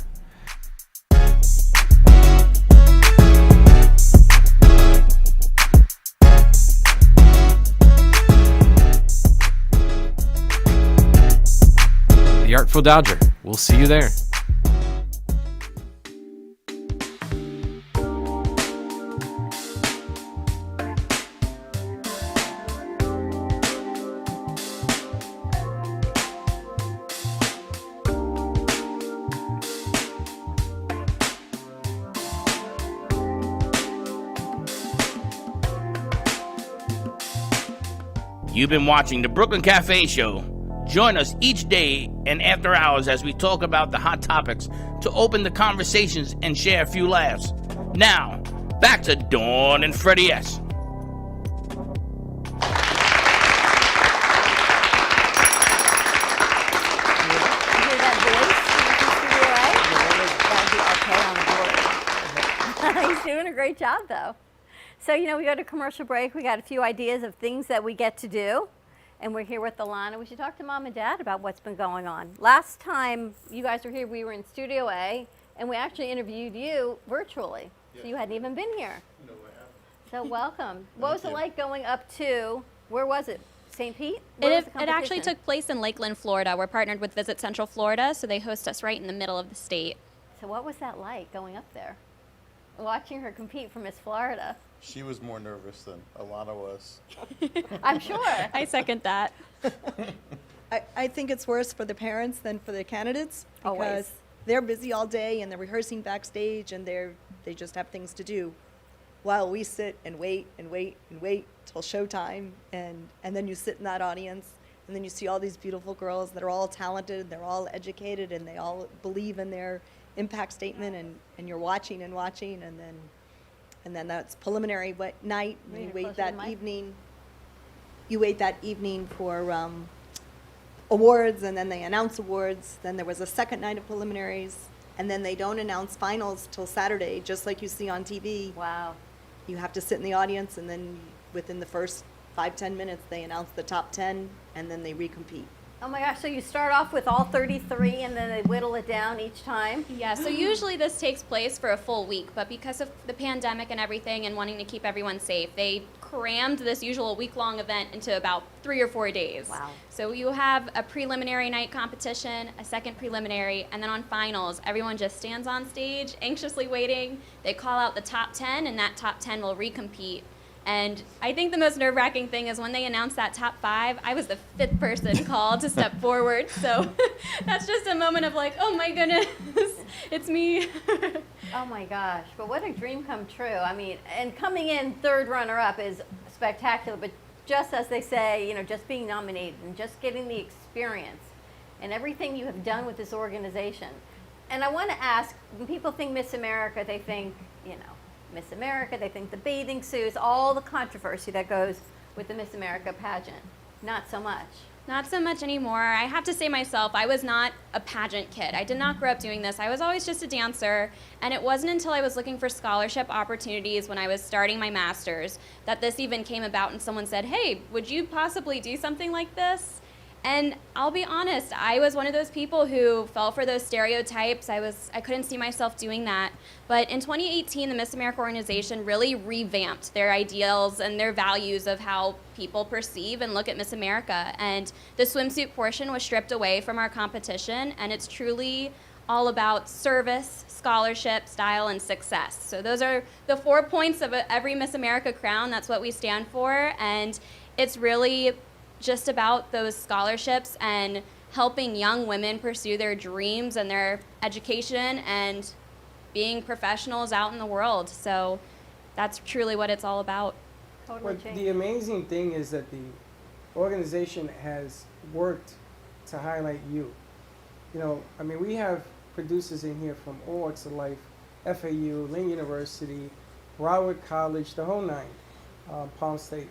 The Artful Dodger. We'll see you there. You've been watching the Brooklyn Cafe Show. Join us each day and after hours as we talk about the hot topics to open the conversations and share a few laughs. Now, back to Dawn and Freddie S. He's doing a great job, though. So, we go to commercial break. We got a few ideas of things that we get to do. And we're here with Alana. We should talk to Mom and Dad about what's been going on. Last time you guys were here, we were in Studio A, and we actually interviewed you virtually. So you hadn't even been here. No, I haven't. So welcome. What was it like going up to, where was it? St. Pete? It actually took place in Lakeland, Florida. We're partnered with Visit Central Florida, so they host us right in the middle of the state. So what was that like going up there? Watching her compete for Miss Florida. She was more nervous than Alana was. I'm sure. I second that. I think it's worse for the parents than for the candidates because Always. they're busy all day and they're rehearsing backstage and they just have things to do, while we sit and wait and wait and wait till showtime, and then you sit in that audience and then you see all these beautiful girls that are all talented, they're all educated, and they all believe in their impact statement, and you're watching and watching, and then that's preliminary night. And you wait that evening. You wait that evening for awards, and then they announce awards. Then there was a second night of preliminaries, and then they don't announce finals till Saturday, just like you see on TV. Wow. You have to sit in the audience, and then within the first 5-10 minutes, they announce the top 10, and then they recompete. Oh my gosh, so you start off with all 33 and then they whittle it down each time? Yeah, so usually this takes place for a full week, but because of the pandemic and everything and wanting to keep everyone safe, they crammed this usual week-long event into about 3 or 4 days. Wow. So you have a preliminary night competition, a second preliminary, and then on finals, everyone just stands on stage, anxiously waiting. They call out the top 10, and that top 10 will recompete. And I think the most nerve-wracking thing is when they announced that top 5, I was the 5th person called to step forward. So that's just a moment of like, oh my goodness, it's me. Oh my gosh, but what a dream come true. I mean, and coming in third runner-up is spectacular, but just as they say, you know, just being nominated and just getting the experience and everything you have done with this organization. And I want to ask, when people think Miss America, they think, you know, Miss America, they think the bathing suits, all the controversy that goes with the Miss America pageant. Not so much. Not so much anymore. I have to say myself, I was not a pageant kid. I did not grow up doing this. I was always just a dancer, and it wasn't until I was looking for scholarship opportunities when I was starting my master's that this even came about and someone said, hey, would you possibly do something like this? And I'll be honest, I was one of those people who fell for those stereotypes. I couldn't see myself doing that. But in 2018, the Miss America organization really revamped their ideals and their values of how people perceive and look at Miss America. And the swimsuit portion was stripped away from our competition, and it's truly all about service, scholarship, style, and success. So those are the 4 points of every Miss America crown. That's what we stand for. And it's really just about those scholarships and helping young women pursue their dreams and their education and being professionals out in the world. So that's truly what it's all about. Totally But the amazing thing is that the organization has worked to highlight you. You know, I mean, we have producers in here from all walks of life, FAU, Lynn University, Broward College, the whole nine, Palm State.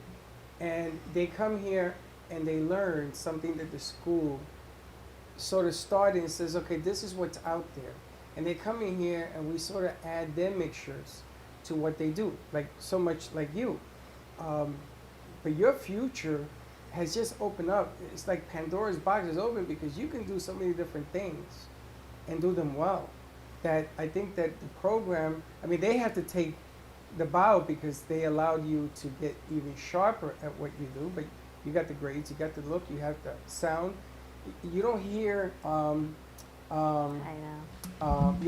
And they come here and they learn something that the school sort of started and says, okay, this is what's out there. And they come in here and we sort of add their mixtures to what they do, like so much like you. But your future has just opened up. It's like Pandora's box is open because you can do so many different things and do them well. That I think that the program, I mean, they have to take the bow because they allowed you to get even sharper at what you do, but you got the grades, you got the look, you have the sound. You don't hear, you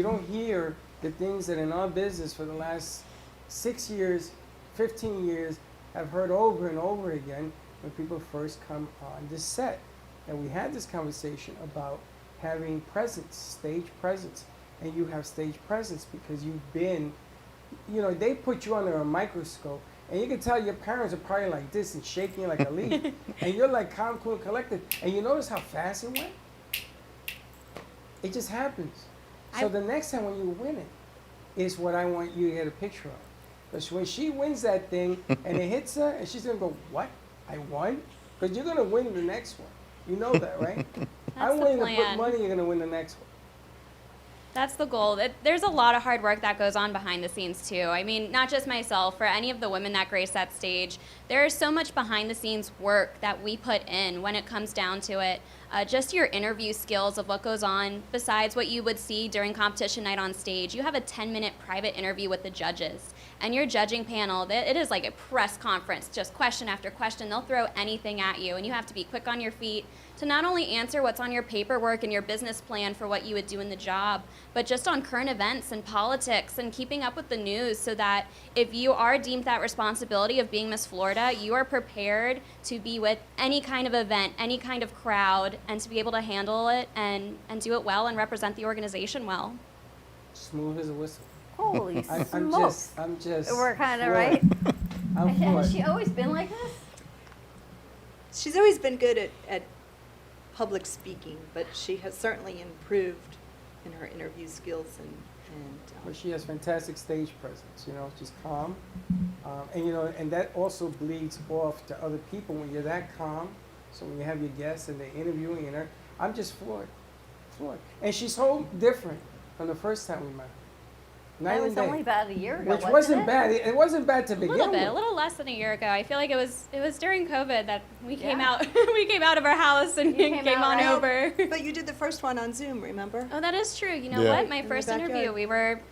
don't hear the things that in our business for the last 6 years, 15 years, have heard over and over again when people first come on this set. And we had this conversation about having presence, stage presence. And you have stage presence because you've been, you know, they put you under a microscope. And you can tell your parents are probably like this and shaking like a leaf. And you're like calm, cool, and collected. And you notice how fast it went? It just happens. So the next time when you win it is what I want you to get a picture of. Because when she wins that thing and it hits her, and she's going to go, what? I won? Because you're going to win the next one. You know that, right? I'm willing to put money you're going to win the next one. That's the goal. There's a lot of hard work that goes on behind the scenes, too. I mean, not just myself, for any of the women that grace that stage, there is so much behind the scenes work that we put in when it comes down to it. Just your interview skills of what goes on besides what you would see during competition night on stage. You have a 10-minute private interview with the judges. And your judging panel, it is like a press conference, just question after question. They'll throw anything at you, and you have to be quick on your feet to not only answer what's on your paperwork and your business plan for what you would do in the job, but just on current events and politics and keeping up with the news, so that if you are deemed that responsibility of being Miss Florida, you are prepared to be with any kind of event, any kind of crowd, and to be able to handle it and do it well and represent the organization well. Smooth as a whistle. Holy smokes. I'm just. We're kind of floored. right. I'm Has floored. she always been like this? She's always been good at public speaking, but she has certainly improved in her interview skills and But she has fantastic stage presence. You know, she's calm, and you know, and that also bleeds off to other people when you're that calm. So when you have your guests and they're interviewing her, I'm just floored. And she's so different from the first time we met her. That was only about a year ago, Which wasn't bad. It wasn't bad to begin with. A little less than a year ago. I feel like it was during COVID that we came out. We came out of our house and came on over. But you did the first one on Zoom, remember? Oh, that is true. You know what? My first interview,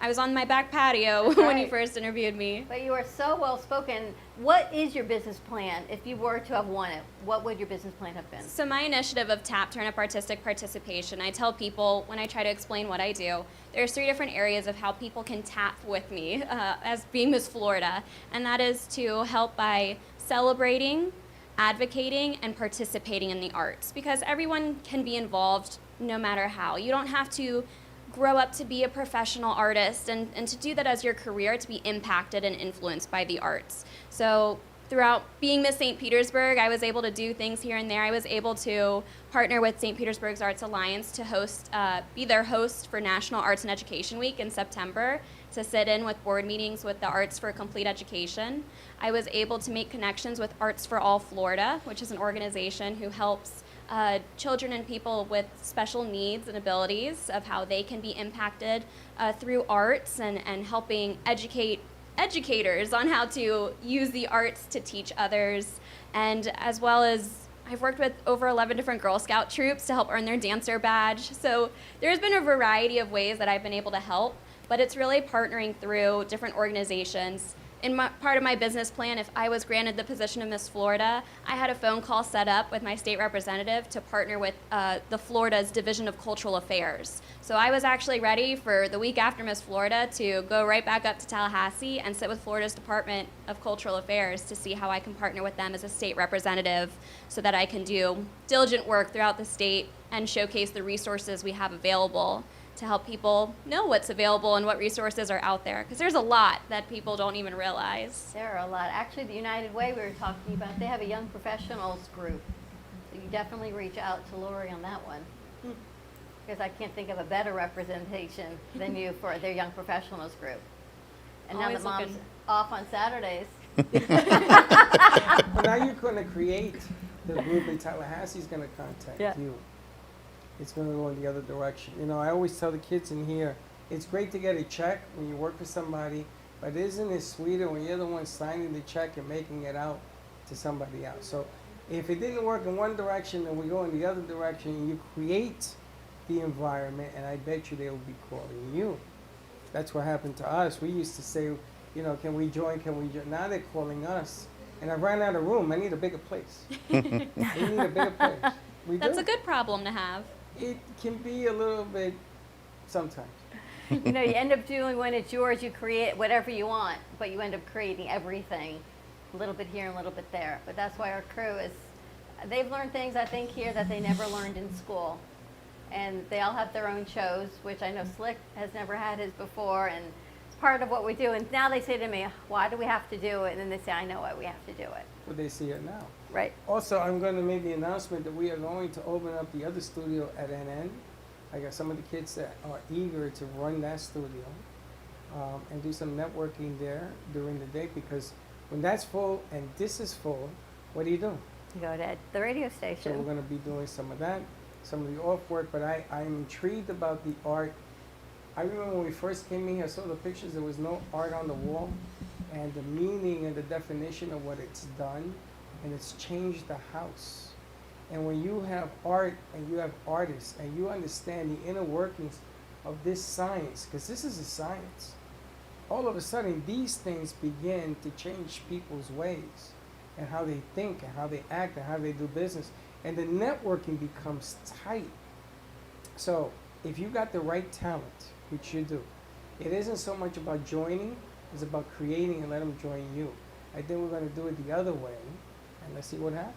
I was on my back patio when you first interviewed me. But you are so well spoken. What is your business plan? If you were to have won it, what would your business plan have been? So my initiative of TAP, Turn Up Artistic Participation, I tell people when I try to explain what I do, there's 3 different areas of how people can tap with me as being Miss Florida, and that is to help by celebrating, advocating, and participating in the arts, because everyone can be involved no matter how. You don't have to grow up to be a professional artist and to do that as your career, to be impacted and influenced by the arts. So throughout being Miss St. Petersburg, I was able to do things here and there. I was able to partner with St. Petersburg's Arts Alliance to be their host for National Arts and Education Week in September, to sit in with board meetings with the Arts for Complete Education. I was able to make connections with Arts for All Florida, which is an organization who helps children and people with special needs and abilities of how they can be impacted through arts and helping educators on how to use the arts to teach others. And as well as I've worked with over 11 different Girl Scout troops to help earn their dancer badge. So there's been a variety of ways that I've been able to help, but it's really partnering through different organizations. In part of my business plan, if I was granted the position of Miss Florida, I had a phone call set up with my state representative to partner with the Florida's Division of Cultural Affairs. So I was actually ready for the week after Miss Florida to go right back up to Tallahassee and sit with Florida's Department of Cultural Affairs to see how I can partner with them as a state representative so that I can do diligent work throughout the state and showcase the resources we have available to help people know what's available and what resources are out there. Because there's a lot that people don't even realize. There are a lot. Actually, the United Way we were talking about, they have a young professionals group. So you definitely reach out to Lori on that one. Because I can't think of a better representation than you for their young professionals group. And now Always that mom's looking. off on Saturdays. Well, now you're going to create the group in Tallahassee's going to contact you. It's going to go in the other direction. You know, I always tell the kids in here, it's great to get a check when you work for somebody, but isn't it sweeter when you're the one signing the check and making it out to somebody else? So if it didn't work in one direction, then we go in the other direction, and you create the environment, and I bet you they will be calling you. That's what happened to us. We used to say, you know, can we join, Now they're calling us. And I ran out of room. I need a bigger place. We need a bigger place. That's a good problem to have. It can be a little bit sometimes. You know, you end up doing when it's yours, you create whatever you want, but you end up creating everything, a little bit here and a little bit there. But that's why our crew they've learned things, I think, here that they never learned in school. And they all have their own shows, which I know Slick has never had his before, and it's part of what we do. And now they say to me, why do we have to do it? And then they say, I know why we have to do it. But they see it now. Right. Also, I'm going to make the announcement that we are going to open up the other studio at NN. I got some of the kids that are eager to run that studio and do some networking there during the day, because when that's full and this is full, what do? You go to the radio station. So we're going to be doing some of that, some of the off work, but I'm intrigued about the art I remember when we first came in here, I saw the pictures, there was no art on the wall, and the meaning and the definition of what it's done, and it's changed the house. And when you have art and you have artists and you understand the inner workings of this science, because this is a science, all of a sudden these things begin to change people's ways and how they think and how they act and how they do business. And the networking becomes tight. So if you got the right talent, which you do, it isn't so much about joining, it's about creating and let them join you. I think we're going to do it the other way, and let's see what happens.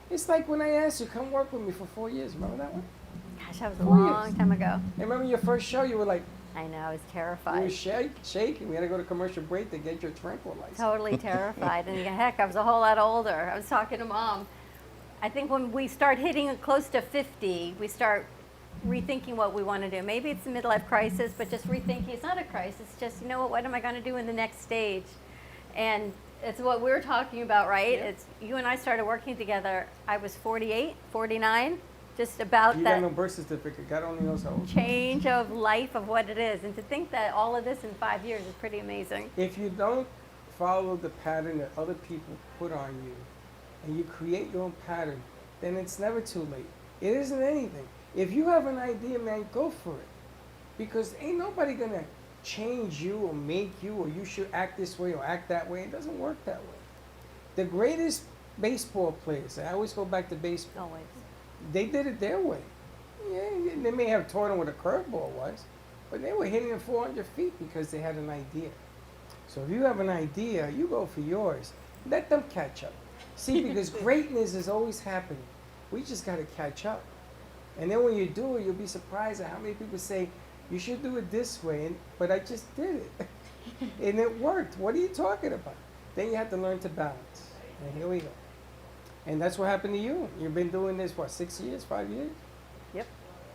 It's like when I asked you, come work with me for 4 years. Remember that one? Gosh, that was a 4 long years. time ago. And remember your first show, you were like, I know, I was you terrified. were shaking. We had to go to commercial break to get your tranquilizer. Totally terrified. And heck, I was a whole lot older. I was talking to Mom. I think when we start hitting close to 50, we start rethinking what we want to do. Maybe it's a midlife crisis, but just rethinking. It's not a crisis. It's just, you know what am I going to do in the next stage? And it's what we're talking about, right? Yeah. It's you and I started working together. I was 48, 49, just about You that got no birth certificate. God only knows how old. change of life of what it is. And to think that all of this in 5 years is pretty amazing. If you don't follow the pattern that other people put on you, and you create your own pattern, then it's never too late. It isn't anything. If you have an idea, man, go for it. Because ain't nobody gonna change you or make you or you should act this way or act that way. It doesn't work that way. The greatest baseball players, I always go back to baseball. Always. They did it their way. Yeah, they may have taught them what a curveball was, but they were hitting it 400 feet because they had an idea. So if you have an idea, you go for yours. Let them catch up. See, because greatness is always happening. We just got to catch up. And then when you do it, you'll be surprised at how many people say, you should do it this way, but I just did it. And it worked. What are you talking about? Then you have to learn to balance. And here we go. And that's what happened to you. You've been doing this, what, 6 years, 5 years? Yep.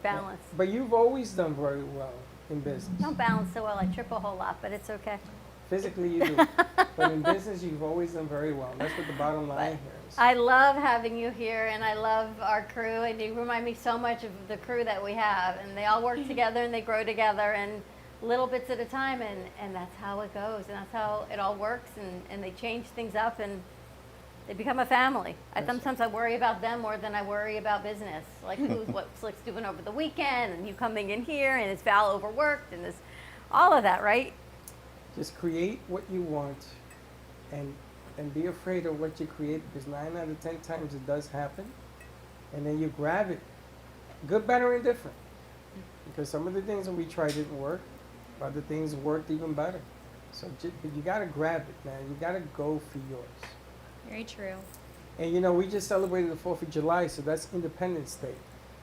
Balance. But you've always done very well in business. Don't balance so well. I trip a whole lot, but it's okay. Physically, you do. But in business, you've always done very well. That's what the bottom line here is. I love having you here, and I love our crew, and you remind me so much of the crew that we have, and they all work together, and they grow together, and little bits at a time, and that's how it goes, and that's how it all works, and they change things up, and they become a family. Sometimes I worry about them more than I worry about business, like what Slick's doing over the weekend, and you coming in here, and is Val overworked, and all of that, right? Just create what you want and be afraid of what you create, because 9 out of 10 times it does happen. And then you grab it. Good, better, and different. Because some of the things that we tried didn't work. Other things worked even better. So you got to grab it, man. You got to go for yours. Very true. And you know, we just celebrated the 4th of July, so that's Independence Day.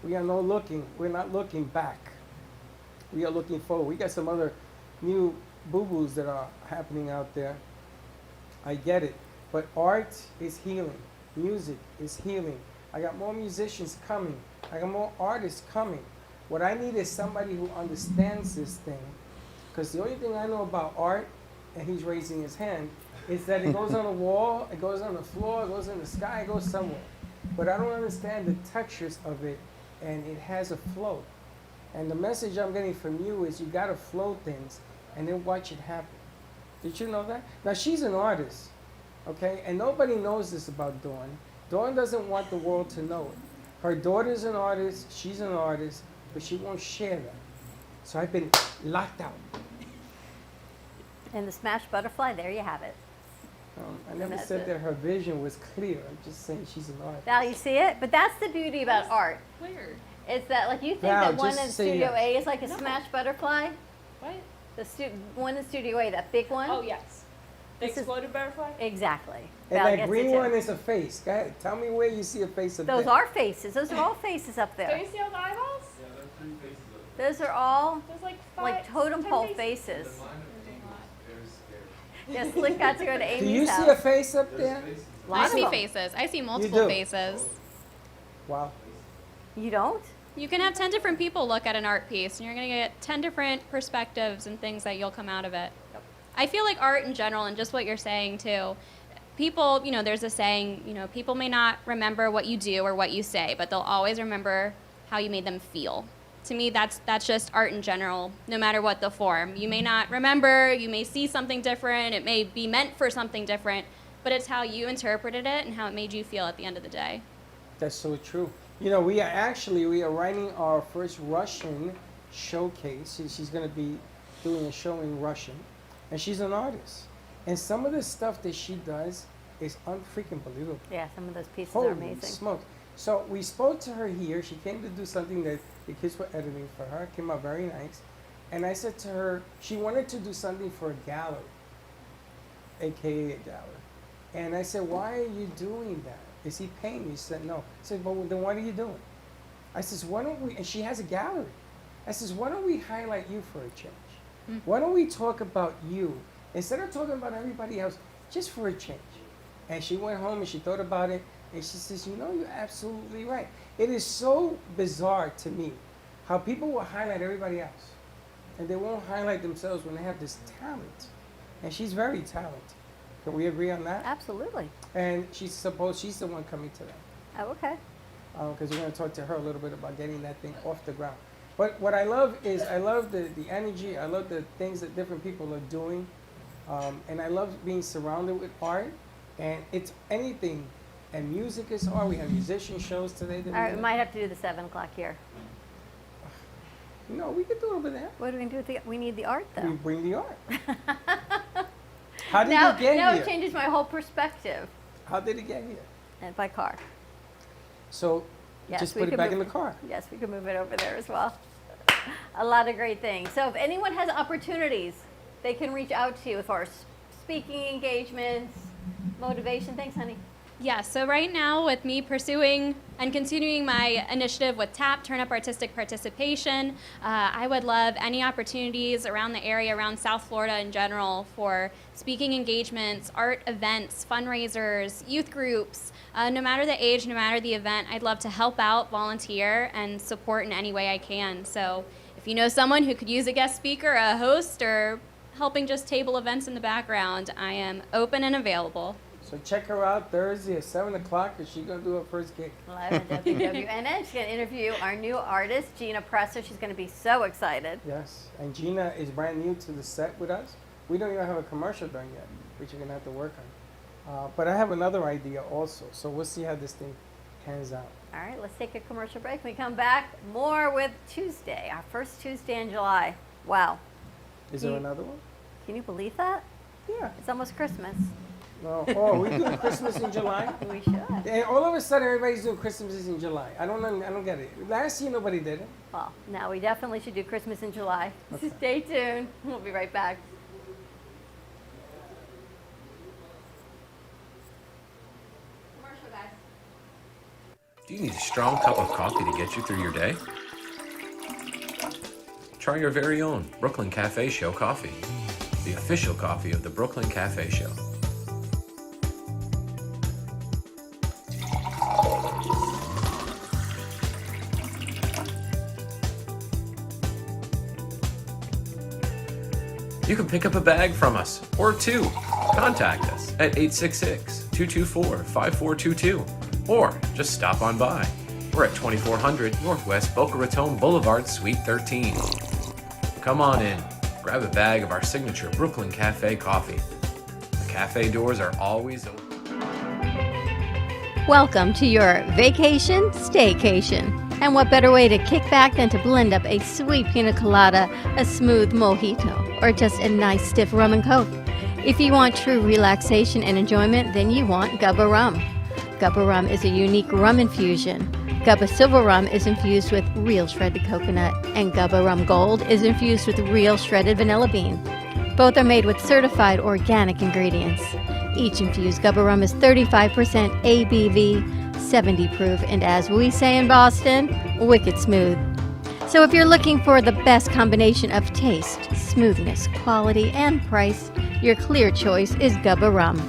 We're not looking back. We are looking forward. We got some other new boo-boos that are happening out there. I get it. But art is healing. Music is healing. I got more musicians coming. I got more artists coming. What I need is somebody who understands this thing. Because the only thing I know about art, and he's raising his hand, is that it goes on a wall, it goes on the floor, it goes in the sky, it goes somewhere. But I don't understand the textures of it, and it has a flow. And the message I'm getting from you is you got to flow things and then watch it happen. Did you know that? Now, she's an artist, okay? And nobody knows this about Dawn. Dawn doesn't want the world to know it. Her daughter's an artist, she's an artist, but she won't share that. So I've been locked out. And the smashed butterfly, there you have it. I never said that her vision was clear. I'm just saying she's an artist. Val, you see it? But that's the beauty about art. Clear. It's that, like, you think Val, that one just in say Studio yes. A is like a smashed butterfly? What? The one in Studio A, that big one? Oh, yes. The This is- exploded butterfly? Exactly. And Val that gets it green too. one is a face. Go ahead. Tell me where you see a face of Those that. are faces. Those are all faces up there. Don't you see all the eyeballs? Yeah, there are 3 faces up there. Those are all There's like like 5, totem 10 pole faces. faces. The line of angles is very scary. Yes, Slick got to go to Do Amy's you house. see a face up There's there? faces. Lot I of see them. faces. I see multiple do? faces. Wow. You don't? You can have 10 different people look at an art piece, and you're going to get 10 different perspectives and things that you'll come out of it. I feel like art in general, and just what you're saying too, people, there's a saying, people may not remember what you do or what you say, but they'll always remember how you made them feel. To me, that's just art in general, no matter what the form. You may not remember, you may see something different, it may be meant for something different, but it's how you interpreted it and how it made you feel at the end of the day. That's so true. You know, we are writing our first Russian showcase. She's going to be doing a show in Russian, and she's an artist. And some of the stuff that she does is unfreaking believable. Yeah, some of those pieces Holy are amazing. smokes. So we spoke to her here. She came to do something that the kids were editing for her. It came out very nice. And I said to her, she wanted to do something for a gallery, AKA a gallery. And I said, why are you doing that? Is he paying you? She said, no. I said, well, then what are you doing? I says, why don't we, and she has a gallery. I says, why don't we highlight you for a change? Why don't we talk about you? Instead of talking about everybody else, just for a change. And she went home and she thought about it. And she says, you know, you're absolutely right. It is so bizarre to me how people will highlight everybody else. And they won't highlight themselves when they have this talent. And she's very talented. Can we agree on that? Absolutely. And she's the one coming today. Oh, okay. Because we're going to talk to her a little bit about getting that thing off the ground. But what I love is, I love the energy. I love the things that different people are doing. And I love being surrounded with art. And it's anything. And music is art. We have musician shows today. All right, we might have to do the 7 o'clock here. No, we could do it over there. What are we going to do with the, we need the art, though. We bring the art. How did now, it get now here? it changes my whole perspective. How did it get here? And by car. So Yes, just we put it could back move- in the car. Yes, we can move it over there as well. A lot of great things. So if anyone has opportunities, they can reach out to you for speaking engagements, motivation. Thanks, honey. Yeah, so right now with me pursuing and continuing my initiative with TAP, Turn Up Artistic Participation, I would love any opportunities around the area, around South Florida in general, for speaking engagements, art events, fundraisers, youth groups. No matter the age, no matter the event, I'd love to help out, volunteer, and support in any way I can. So if you know someone who could use a guest speaker, a host, or helping just table events in the background, I am open and available. So check her out Thursday at 7 o'clock because she's going to do her first gig. Live at WWNN. She's going to interview our new artist, Gina Presser. She's going to be so excited. Yes, and Gina is brand new to the set with us. We don't even have a commercial done yet, which you're going to have to work on. But I have another idea also, so we'll see how this thing pans out. All right, let's take a commercial break. When we come back, more with Tuesday, our first Tuesday in July. Wow. Is there another one? Can you believe that? Yeah. It's almost Christmas. No. Oh, we doing Christmas in July? We should. And all of a sudden, everybody's doing Christmas in July. I don't get it. Last year, nobody did it. Well, now we definitely should do Christmas in July. Okay. Stay tuned. We'll be right back. Commercial, guys. Do you need a strong cup of coffee to get you through your day? Try your very own Brooklyn Cafe Show coffee, the official coffee of the Brooklyn Cafe Show. You can pick up a bag from us, or two. Contact us at 866-224-5422, or just stop on by. We're at 2400 Northwest Boca Raton Boulevard, Suite 13. Come on in, grab a bag of our signature Brooklyn Cafe coffee. The cafe doors are always open. Welcome to your vacation staycation. And what better way to kick back than to blend up a sweet pina colada, a smooth mojito, or just a nice stiff rum and coke. If you want true relaxation and enjoyment, then you want Gubba Rum. Gubba Rum is a unique rum infusion. Gubba Silver Rum is infused with real shredded coconut, and Gubba Rum Gold is infused with real shredded vanilla bean. Both are made with certified organic ingredients. Each infused Gubba Rum is 35% ABV, 70 proof, and as we say in Boston, wicked smooth. So if you're looking for the best combination of taste, smoothness, quality, and price, your clear choice is Gubba Rum.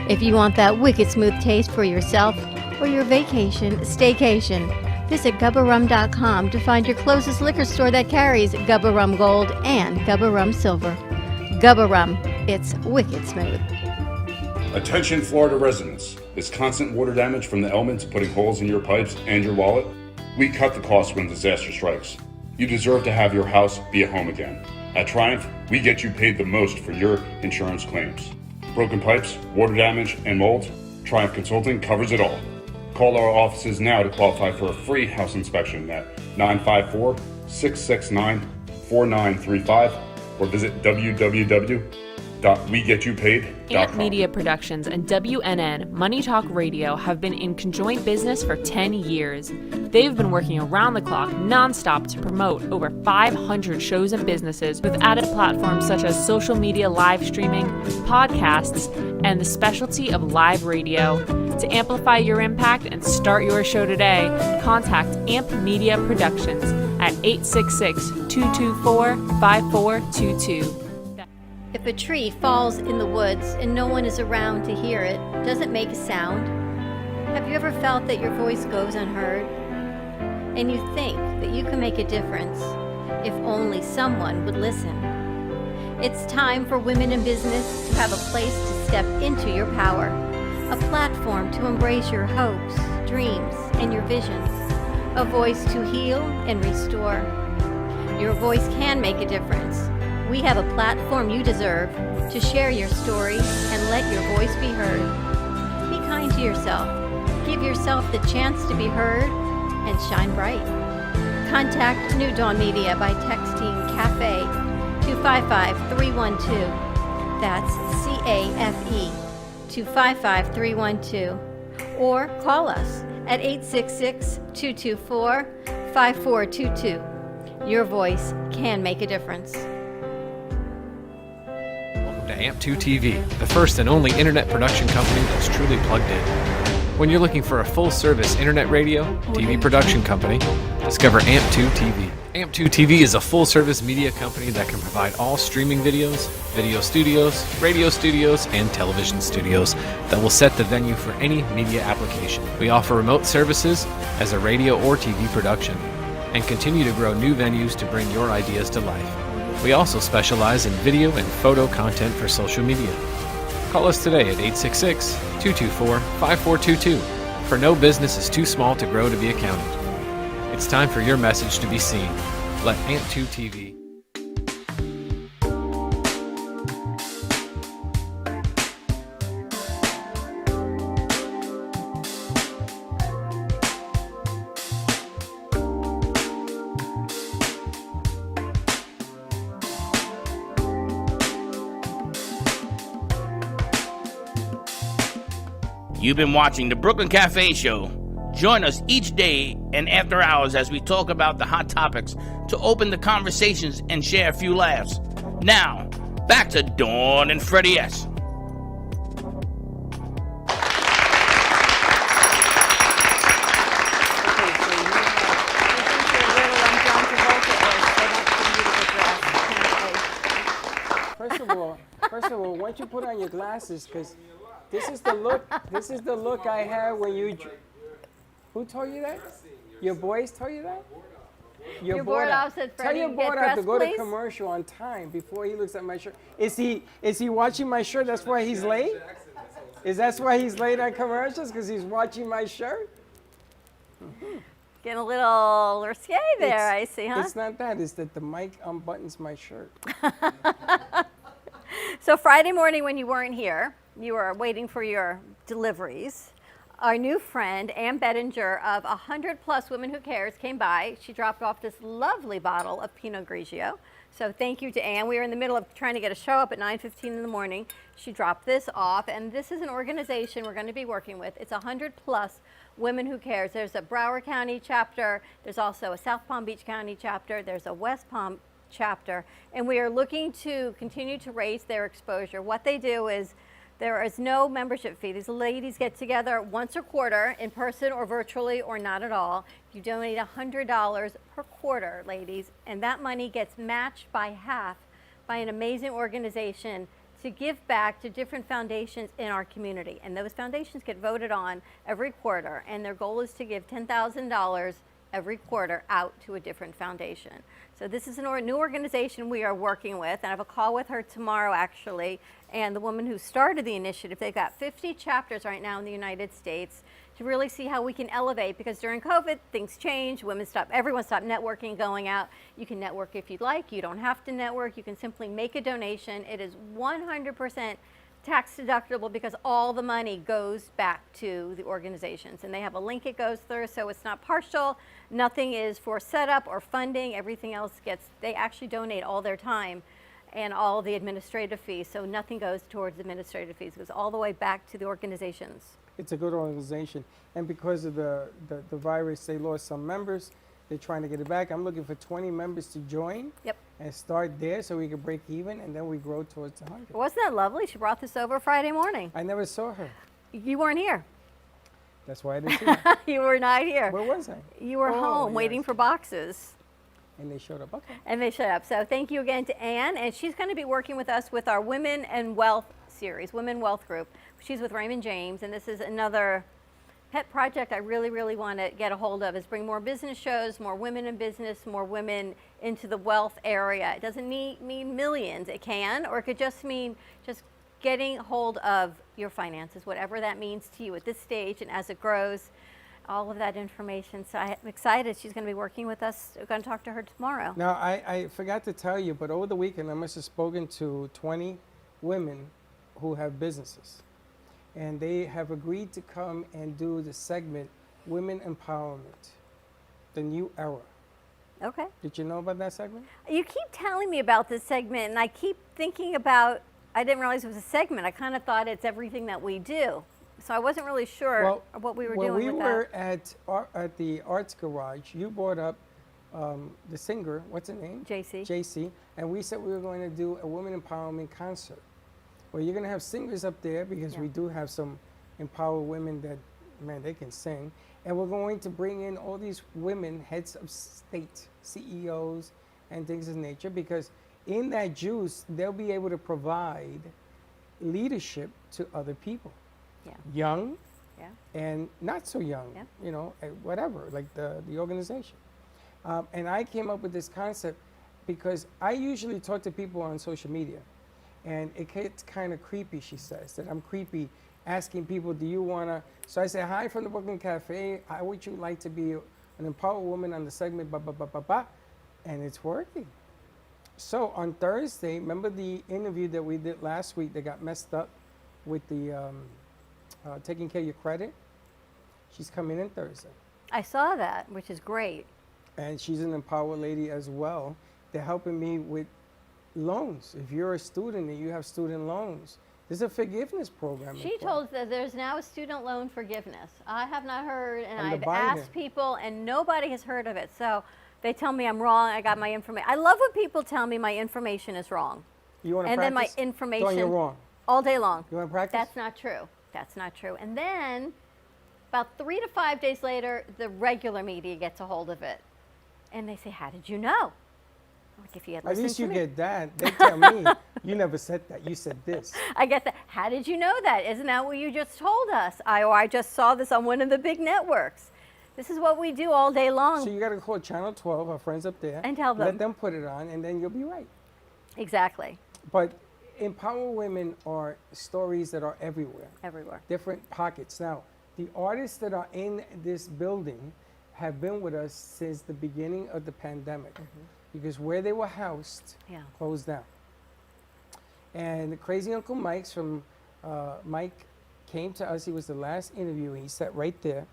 If you want that wicked smooth taste for yourself or your vacation staycation, visit GubbaRum.com to find your closest liquor store that carries Gubba Rum Gold and Gubba Rum Silver. Gubba Rum, it's wicked smooth. Attention Florida residents. Is constant water damage from the elements putting holes in your pipes and your wallet? We cut the cost when disaster strikes. You deserve to have your house be a home again. At Triumph, we get you paid the most for your insurance claims. Broken pipes, water damage, and mold? Triumph Consulting covers it all. Call our offices now to qualify for a free house inspection at 954-669-4935 or visit www.wegetYouPaid.com. Amp Media Productions and WNN Money Talk Radio have been in conjoint business for 10 years. They've been working around the clock nonstop to promote over 500 shows and businesses with added platforms such as social media live streaming, podcasts, and the specialty of live radio. To amplify your impact and start your show today, contact Amp Media Productions at 866-224-5422. If a tree falls in the woods and no one is around to hear it, does it make a sound? Have you ever felt that your voice goes unheard? And you think that you can make a difference if only someone would listen. It's time for women in business to have a place to step into your power, a platform to embrace your hopes, dreams, and your visions, a voice to heal and restore. Your voice can make a difference. We have a platform you deserve to share your story and let your voice be heard. Be kind to yourself. Give yourself the chance to be heard and shine bright. Contact New Dawn Media by texting CAFE to 55312. That's CAFE to 55312. Or call us at 866-224-5422. Your voice can make a difference. To AMP2 TV, the first and only internet production company that's truly plugged in. When you're looking for a full-service internet radio, TV production company, discover AMP2 TV. AMP2 TV is a full-service media company that can provide all streaming videos, video studios, radio studios, and television studios that will set the venue for any media application. We offer remote services as a radio or TV production and continue to grow new venues to bring your ideas to life. We also specialize in video and photo content for social media. Call us today at 866-224-5422, for no business is too small to grow to be accounted. It's time for your message to be seen. Let AMP2 TV. You've been watching the Brooklyn Cafe Show. Join us each day and after hours as we talk about the hot topics to open the conversations and share a few laughs. Now, back to Dawn and Freddie S. First of all, once you put on your glasses, because this is the look I had when you. Who told you that? Your boys told you that? Your board op said, Tell Freddie, your get board op dressed, to go please. to commercial on time before he looks at my shirt. Is he watching my shirt? That's why he's late? Is that why he's late on commercials? Because he's watching my shirt? Getting a little risque there, I see, huh? It's not that. It's that the mic unbuttons my shirt. So Friday morning when you weren't here, you were waiting for your deliveries. Our new friend, Ann Bettinger of 100 Plus Women Who Cares came by. She dropped off this lovely bottle of Pinot Grigio. So thank you to Ann. We were in the middle of trying to get a show up at 9:15 in the morning. She dropped this off, and this is an organization we're going to be working with. It's 100 Plus Women Who Cares. There's a Broward County chapter. There's also a South Palm Beach County chapter. There's a West Palm chapter, and we are looking to continue to raise their exposure. What they do is there is no membership fee. These ladies get together once a quarter, in person or virtually or not at all. You donate $100 per quarter, ladies, and that money gets matched by half by an amazing organization to give back to different foundations in our community. And those foundations get voted on every quarter, and their goal is to give $10,000 every quarter out to a different foundation. So this is a new organization we are working with, and I have a call with her tomorrow actually, and the woman who started the initiative. They've got 50 chapters right now in the United States to really see how we can elevate, because during COVID things changed, everyone stopped networking, going out. You can network if you'd like, you don't have to network, you can simply make a donation. It is 100% tax deductible because all the money goes back to the organizations, and they have a link it goes through, so it's not partial, nothing is for setup or funding, everything else they actually donate all their time and all the administrative fees, so nothing goes towards administrative fees, it goes all the way back to the organizations. It's a good organization, and because of the virus, they lost some members. They're trying to get it back. I'm looking for 20 members to join. Yep. And start there so we can break even, and then we grow towards 100. Wasn't that lovely? She brought this over Friday morning. I never saw her. You weren't here. That's why I didn't see her. You were not here. Where was I? You were home waiting for boxes. And they showed up. Okay. And they showed up. So thank you again to Ann, and she's going to be working with us with our Women and Wealth series, Women Wealth Group. She's with Raymond James, and this is another pet project I really, really want to get a hold of, is bring more business shows, more women in business, more women into the wealth area. It doesn't mean millions. It can, or it could just mean just getting hold of your finances, whatever that means to you at this stage and as it grows, all of that information. So I'm excited. She's going to be working with us. We're going to talk to her tomorrow. Now, I forgot to tell you, but over the weekend I must have spoken to 20 women who have businesses. And they have agreed to come and do the segment, Women Empowerment, the New Era. Okay. Did you know about that segment? You keep telling me about this segment, and I keep thinking about, I didn't realize it was a segment. I kind of thought it's everything that we do. So I wasn't really sure what we were doing with that. When we were at the Arts Garage, you brought up the singer, what's her name? JC. And we said we were going to do a women empowerment concert. Well, you're going to have singers up there because we do have some empowered women that, man, they can sing. And we're going to bring in all these women, heads of state, CEOs, and things of nature, because in that juice, they'll be able to provide leadership to other people. Yeah. Young and not so young, you know, whatever, like the organization. And I came up with this concept because I usually talk to people on social media. And it gets kind of creepy, she says, that I'm creepy asking people, do you want to? So I say, hi from the Brooklyn Cafe. How would you like to be an empowered woman on the segment, and it's working. So on Thursday, remember the interview that we did last week that got messed up with the taking care of your credit? She's coming in Thursday. I saw that, which is great. And she's an empowered lady as well. They're helping me with loans. If you're a student and you have student loans, there's a forgiveness program. She told us that there's now a student loan forgiveness. I have not heard, and On the I've asked people, and nobody has heard of it. So they tell me I'm wrong. I got my information. I love when people tell me my information is wrong. You want to and practice? Then my information. Throwing you wrong. All day long. You want to practice? That's not true. That's not true. And then about 3 to 5 days later, the regular media gets a hold of it. And they say, how did you know? Like, if you had At listened least to you me. get that. They tell me, you never said that. You said this. I get that. How did you know that? Isn't that what you just told us? I just saw this on one of the big networks. This is what we do all day long. So you got to call Channel 12, our friends up there. And tell them. Let them put it on, and then you'll be right. Exactly. But empower women are stories that are everywhere. Everywhere. Different pockets. Now, the artists that are in this building have been with us since the beginning of the pandemic. Because where they were housed closed down. And Crazy Uncle Mike's from Mike came to us. He was the last interview. He sat right there.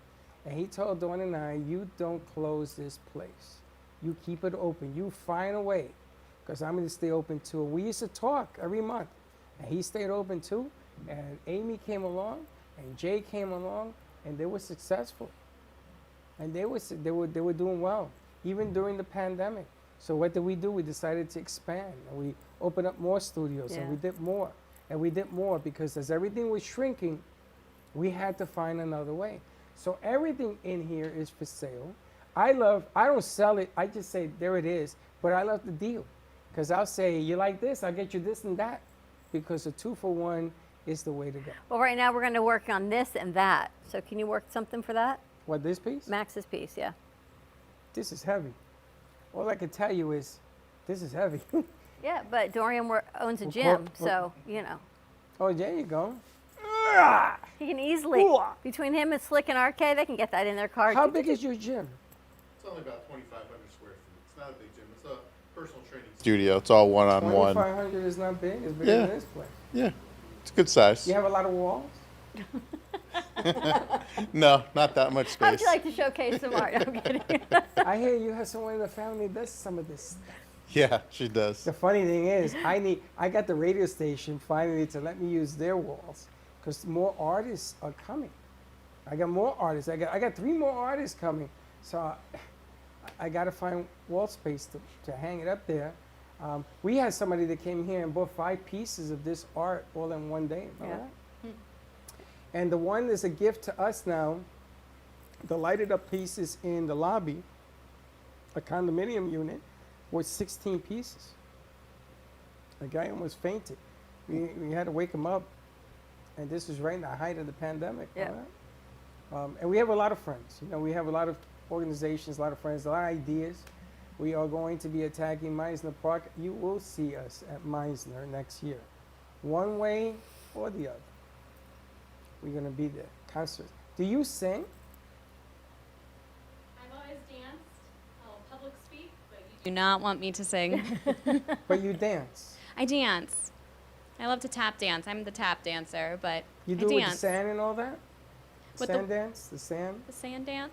And he told Dawn and I, you don't close this place. You keep it open. You find a way. Because I'm going to stay open too. We used to talk every month. And he stayed open too. And Amy came along. And Jay came along. And they were successful. And they were doing well. Even during the pandemic. So what did? We decided to expand, and we opened up more studios, and we did more. And we did more because as everything was shrinking, we had to find another way. So everything in here is for sale. I don't sell it, I just say, there it is. But I love the deal because I'll say, you like this, I'll get you this and that. Because a 2-for-1 is the way to go. Well, right now we're going to work on this and that. So can you work something for that? What, this piece? Max's piece, yeah. this is heavy. All I can tell you is, this is heavy. Yeah, but Dorian owns a Well, gym, well- so, you know. Oh, there you go. He can easily, between him and Slick and RK, they can get that in their car. How big is your gym? It's only about 2,500 square feet. It's not a big gym. It's a personal training studio. It's all one-on-one. 2,500 is not big. It's bigger Yeah. than this place. Yeah, it's a good size. You have a lot of walls? No, not that much How would space. you like to showcase some art? I'm kidding. I hear you have someone in the family that does some of this. Yeah, she does. The funny thing is, I got the radio station finally to let me use their walls because more artists are coming. I got more artists. I got 3 more artists coming. So I got to find wall space to hang it up there. We had somebody that came here and bought 5 pieces of this art all in one day. Yeah. And the one that's a gift to us now, the lighted up pieces in the lobby, a condominium unit, was 16 pieces. The guy almost fainted. We had to wake him up. And this was right in the height of the pandemic. Yeah. And we have a lot of friends. You know, we have a lot of organizations, a lot of friends, a lot of ideas. We are going to be attacking Meisner Park. You will see us at Meisner next year, one way or the other. We're going to be there. Concerts. Do you sing? I've always danced. I'll public speak, but you do not want me to sing. But you dance. I dance. I love to tap dance. I'm the tap dancer, but You I do it with the dance. sand and all that? With Sand the- dance? The sand? The sand dance?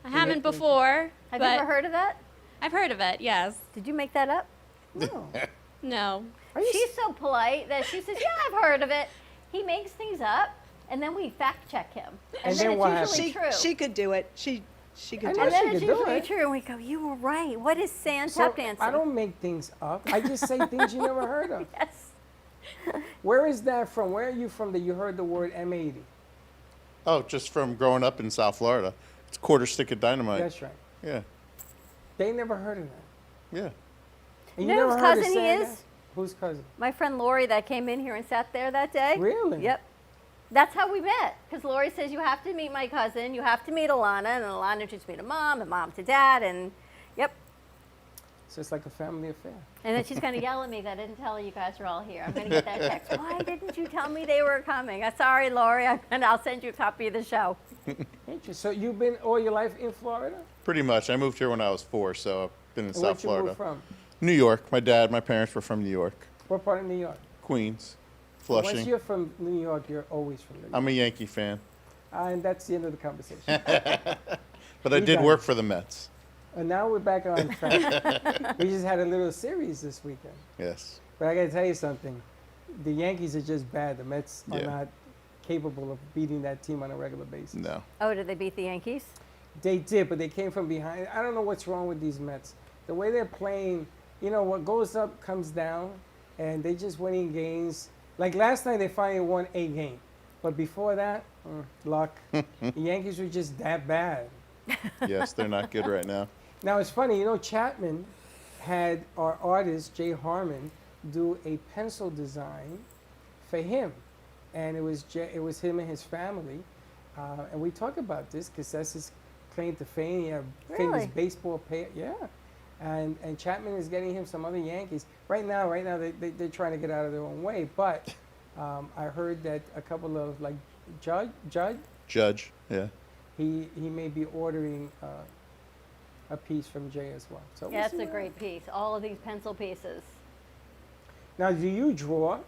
I You haven't make- before. Have you but ever heard of that? I've heard of it, yes. Did you make that up? No. No. She's so polite that she says, yeah, I've heard of it. He makes things up, and then we fact check him. And then then it's what usually happens? true. She could do it. She could I do know And it. then she it's could do usually it. true, and we go, you were right. What is sand So tap dancing? I don't make things up. I just say things you never heard of. Yes. Where is that from? Where are you from that you heard the word M80? Oh, just from growing up in South Florida. It's quarter stick of dynamite. That's right. Yeah, They never heard of that. yeah. And You know never whose heard of cousin he sand is? dance? Whose cousin? My friend Lori that came in here and sat there that day. Really? Yep. That's how we met. Because Lori says, you have to meet my cousin, you have to meet Alana, and Alana introduced me to mom, and mom to dad, and yep. So it's like a family affair. And then she's going to yell at me that I didn't tell her you guys are all here. I'm going to get that text. Why didn't you tell me they were coming? Sorry, Lori, and I'll send you a copy of the show. Interesting. So you've been all your life in Florida? Pretty much. I moved here when I was 4, so I've been in And South where'd you Florida. move from? New York. My dad, my parents were from New York. What part of New York? Queens, So once Flushing. you're from New York, you're always from New York. I'm a Yankee fan, And that's the end of the conversation. but I We did got work it. for the Mets. And now we're back on track. We just had a little series this weekend. Yes. But I got to tell you something. The Yankees are just bad. The Mets are Yeah. not capable of beating that team on a regular basis. No. Oh, did they beat the Yankees? They did, but they came from behind. I don't know what's wrong with these Mets. The way they're playing, you know, what goes up comes down, and they just winning games. Like last night, they finally won a game. But before that, luck. The Yankees were just that bad. Yes, they're not good right now. Now, it's funny, you know, Chapman had our artist, Jay Harmon, do a pencil design for him. And it was him and his family. And we talk about this because that's his claim to fame. He had a famous Really? baseball player. Yeah. And Chapman is getting him some other Yankees. Right now, they're trying to get out of their own way. But I heard that a couple of, like, Judge, yeah. he may be ordering a piece from Jay as well. So we'll Yeah, see that's a what great piece. All of these pencil pieces. Now, do you draw?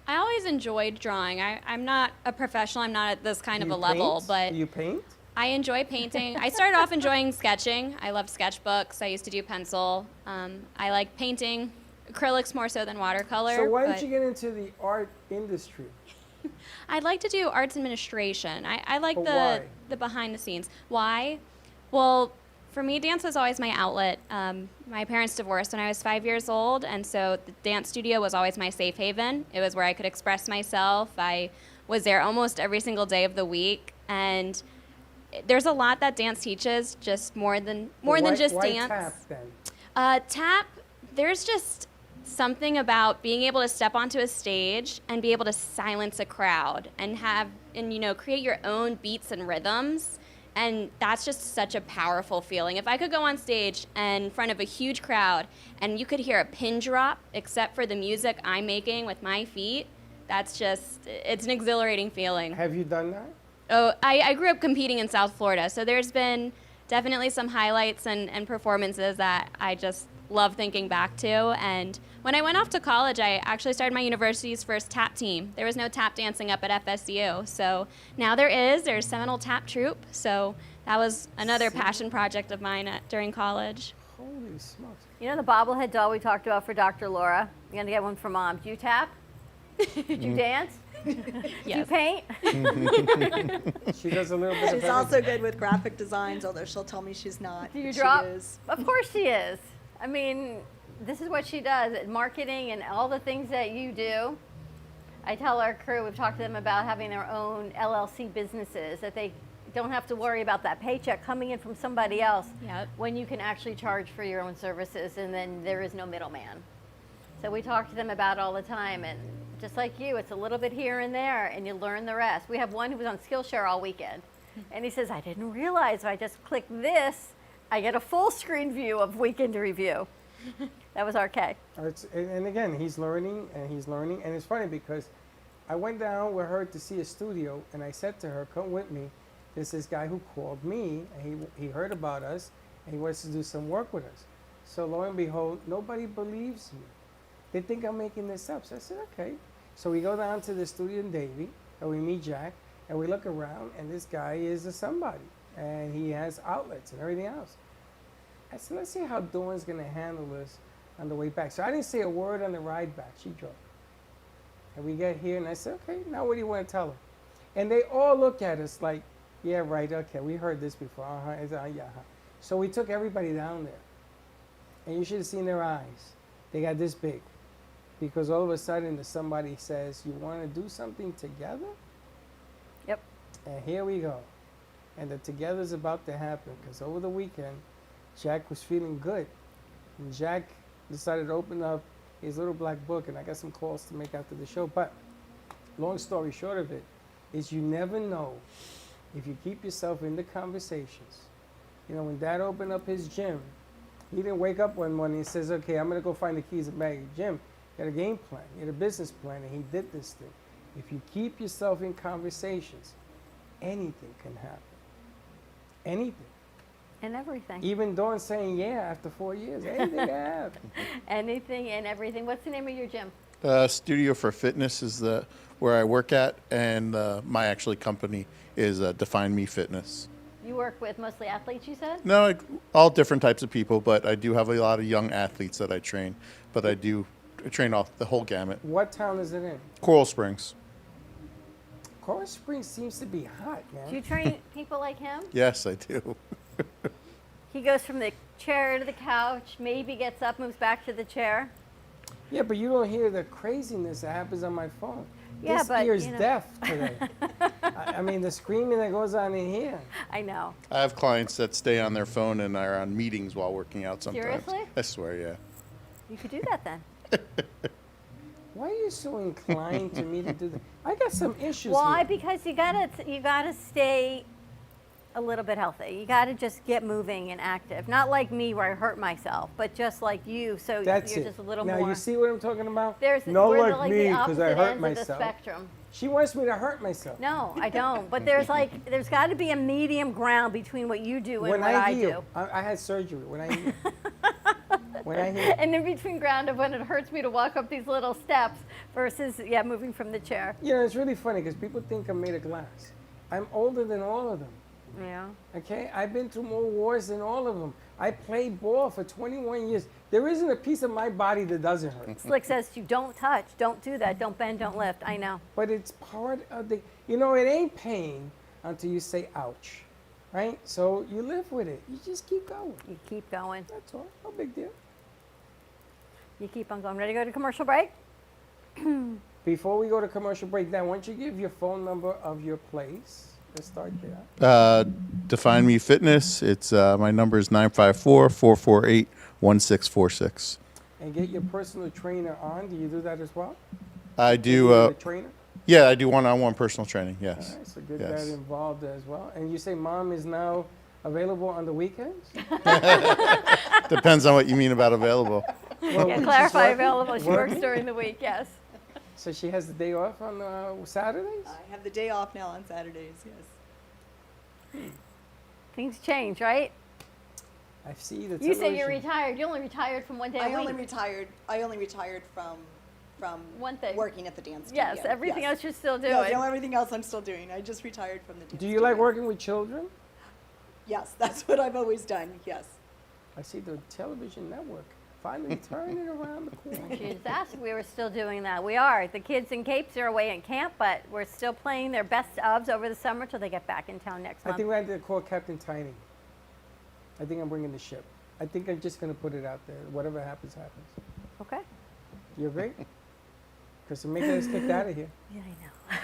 I always enjoyed drawing. I'm not a professional. I'm not at this kind Do of a you level, paint? but Do you paint? I enjoy painting. I started off enjoying sketching. I loved sketchbooks. I used to do pencil. I like painting acrylics more so than watercolor. So why but did you get into the art industry? I'd like to do arts administration. I like But why? the behind the scenes. Why? Well, for me, dance was always my outlet. My parents divorced when I was 5 years old, and so the dance studio was always my safe haven. It was where I could express myself. I was there almost every single day of the week, and there's a lot that dance teaches, just more than just why dance. Tap then? Tap, there's just something about being able to step onto a stage and be able to silence a crowd and create your own beats and rhythms. And that's just such a powerful feeling. If I could go on stage and in front of a huge crowd and you could hear a pin drop except for the music I'm making with my feet, that's just, it's an exhilarating feeling. Have you done that? Oh, I grew up competing in South Florida, so there's been definitely some highlights and performances that I just love thinking back to. And when I went off to college, I actually started my university's first tap team. There was no tap dancing up at FSU, so now there's Seminole Tap Troupe. So that was another passion project of mine during college. Holy smokes. You know the bobblehead doll we talked about for Dr. Laura? You're going to get one for Mom. Do you tap? Do you dance? Do you paint? She does a little bit of She's also good with graphic designs, although she'll tell me she's not. Do you She drop? is. Of course she is. I mean, this is what she does. Marketing and all the things that you do. I tell our crew, we've talked to them about having their own LLC businesses, that they don't have to worry about that paycheck coming in from somebody else when you can actually charge for your own services, and then there is no middleman. So we talk to them about it all the time, and just like you, it's a little bit here and there, and you learn the rest. We have one who was on Skillshare all weekend, and he says, I didn't realize if I just click this, I get a full screen view of Weekend Review. That was RK. And again, he's learning, and it's funny because I went down with her to see a studio, and I said to her, come with me. There's this guy who called me, and he heard about us, and he wants to do some work with us. So lo and behold, nobody believes me. They think I'm making this up. So I said, okay. So we go down to the studio in Davie, and we meet Jack, and we look around, and this guy is a somebody, and he has outlets and everything else. I said, let's see how Dawn's going to handle this on the way back. So I didn't say a word on the ride back. She drove. And we get here, and I said, okay, now what do you want to tell her? And they all look at us like, yeah, right, okay, we heard this before. Yeah. So we took everybody down there. And you should have seen their eyes. They got this big. Because all of a sudden somebody says, you want to do something together? Yep. And here we go. And the together's about to happen. Because over the weekend, Jack was feeling good. And Jack decided to open up his little black book. And I got some calls to make after the show. But long story short of it is you never know if you keep yourself in the conversations. You know, when Dad opened up his gym, he didn't wake up one morning and says, okay, I'm going to go find the keys and bag of gym. He had a game plan, he had a business plan, and he did this thing. If you keep yourself in conversations, anything can happen. Anything. And everything. Even Dawn saying yeah after 4 years, anything can happen. Anything and everything. What's the name of your gym? Studio for Fitness is where I work at, and my actually company is Define Me Fitness. You work with mostly athletes, you said? No, all different types of people, but I do have a lot of young athletes that I train. But I train off the whole gamut. What town is it in? Coral Springs. Coral Springs seems to be hot, man. Do you train people like him? Yes, I do. He goes from the chair to the couch, maybe gets up, moves back to the chair. Yeah, but you don't hear the craziness that happens on my phone. Yeah, this but, ear's you know. deaf today. I mean, the screaming that goes on in here. I know. I have clients that stay on their phone and are on meetings while working out sometimes. Seriously? I swear, yeah. You could do that then. Why are you so inclined to me to do that? I got some issues Why? here. Because you gotta stay a little bit healthy. You gotta just get moving and active. Not like me where I hurt myself, but just like you. So That's you're it. just a little now more. you see what I'm talking about? There's no we're like the me because I opposite hurt ends myself. of the spectrum. She wants me to hurt myself. No, I don't. But there's got to be a medium ground between what you do and When what I do. heal, I had surgery. When I heal. When I heal. And in between ground of when it hurts me to walk up these little steps versus moving from the chair. You know, it's really funny because people think I'm made of glass. I'm older than all of them. Yeah. Okay, I've been through more wars than all of them. I played ball for 21 years. There isn't a piece of my body that doesn't hurt. Slick says you don't touch, don't do that, don't bend, don't lift. I know. But it's part of the, you know, it ain't pain until you say ouch, right? So you live with it. You just keep going. You keep going. That's all. No big deal. You keep on going. Ready to go to commercial break? Before we go to commercial break, Dan, why don't you give your phone number of your place? Let's start there. Define Me Fitness. It's my number is 954-448-1646. And get your personal trainer on. Do you do that as well? I do. A trainer? Yeah, I do one-on-one personal training, yes. All right, so get Yes. that involved as well. And you say mom is now available on the weekends? Depends on what you mean about available. Well, Yeah, she's clarify working? available. She works Working? during the week, yes. So she has the day off on Saturdays? I have the day off now on Saturdays, yes. Things change, right? I see the You say you're television. retired. You only retired from one day a I week. only retired from one thing. working at the dance studio. Yes, everything else you're still doing. Yes, no, everything else I'm still doing. I just retired from the dance Do you like working with children? Yes, that's what I've always done, yes. I see the television network finally turning around the corner. She just asked if we were still doing that. We are. The kids in Capes are away in camp, but we're still playing their best ofs over the summer till they get back in town next I month. think we had to call Captain Tiny. I think I'm bringing the ship. I think I'm just going to put it out there. Whatever happens, happens. Okay. You agree? Because they're making us kicked out of here. Yeah, I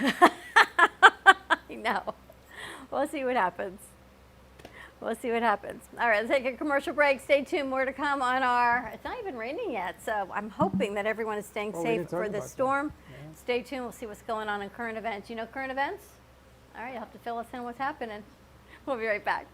know. I know. We'll see what happens. We'll see what happens. All right, let's take a commercial break. Stay tuned. More to come on our. It's not even raining yet, so I'm hoping that everyone is staying Oh, we safe didn't talk for the about that. storm. Stay tuned. We'll see what's going on in current events. You know current events? All right, you'll have to fill us in what's happening. We'll be right back.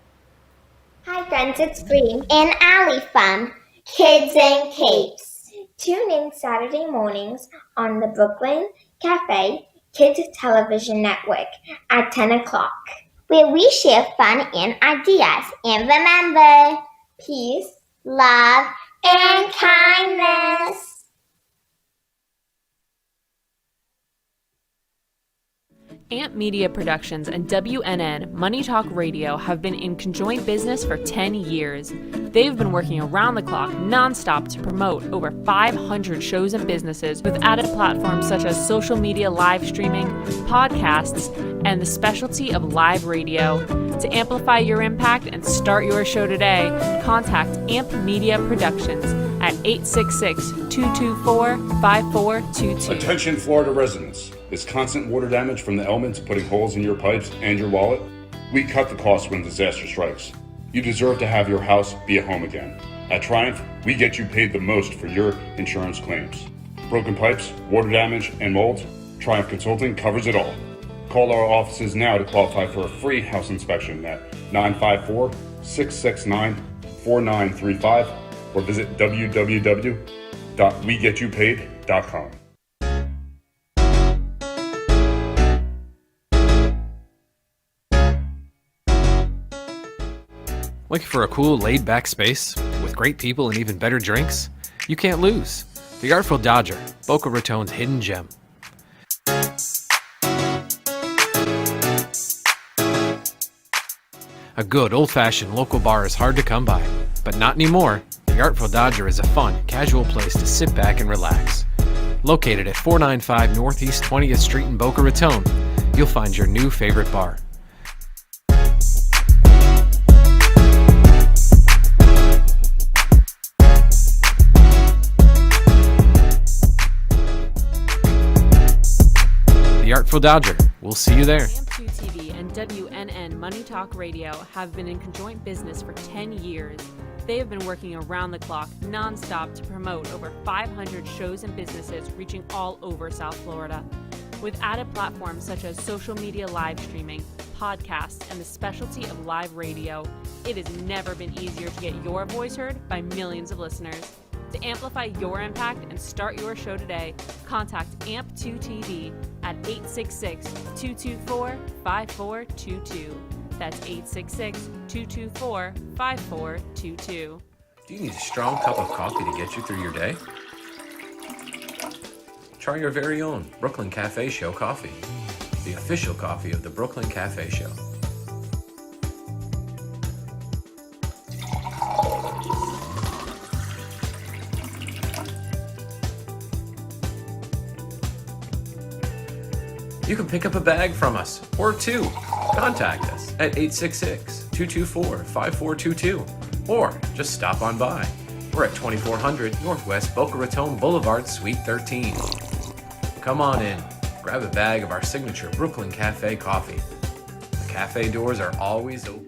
Hi friends, it's Bree and Allie from Kids and Capes. Tune in Saturday mornings on the Brooklyn Cafe Kids Television Network at 10 o'clock, where we share fun and ideas. And remember, peace, love, and kindness. Amp Media Productions and WNN Money Talk Radio have been in conjoint business for 10 years. They've been working around the clock nonstop to promote over 500 shows and businesses with added platforms such as social media live streaming, podcasts, and the specialty of live radio. To amplify your impact and start your show today, contact Amp Media Productions at 866-224-5422. Attention Florida residents. Is constant water damage from the elements putting holes in your pipes and your wallet? We cut the cost when disaster strikes. You deserve to have your house be a home again. At Triumph, we get you paid the most for your insurance claims. Broken pipes, water damage, and mold? Triumph Consulting covers it all. Call our offices now to qualify for a free house inspection at 954-669-4935 or visit www.wegetYouPaid.com. Looking for a cool, laid-back space with great people and even better drinks? You can't lose. The Artful Dodger, Boca Raton's hidden gem. A good, old-fashioned local bar is hard to come by, but not anymore. The Artful Dodger is a fun, casual place to sit back and relax. Located at 495 Northeast 20th Street in Boca Raton, you'll find your new favorite bar. The Artful Dodger. We'll see you there. AMP2 TV and WNN Money Talk Radio have been in conjoint business for 10 years. They have been working around the clock, nonstop, to promote over 500 shows and businesses reaching all over South Florida. With added platforms such as social media live streaming, podcasts, and the specialty of live radio, it has never been easier to get your voice heard by millions of listeners. To amplify your impact and start your show today, contact AMP2 TV at 866-224-5422. That's 866-224-5422. Do you need a strong cup of coffee to get you through your day? Try your very own Brooklyn Cafe Show coffee, the official coffee of the Brooklyn Cafe Show. You can pick up a bag from us, or two. Contact us at 866-224-5422, or just stop on by. We're at 2400 Northwest Boca Raton Boulevard, Suite 13. Come on in, grab a bag of our signature Brooklyn Cafe coffee. The cafe doors are always open.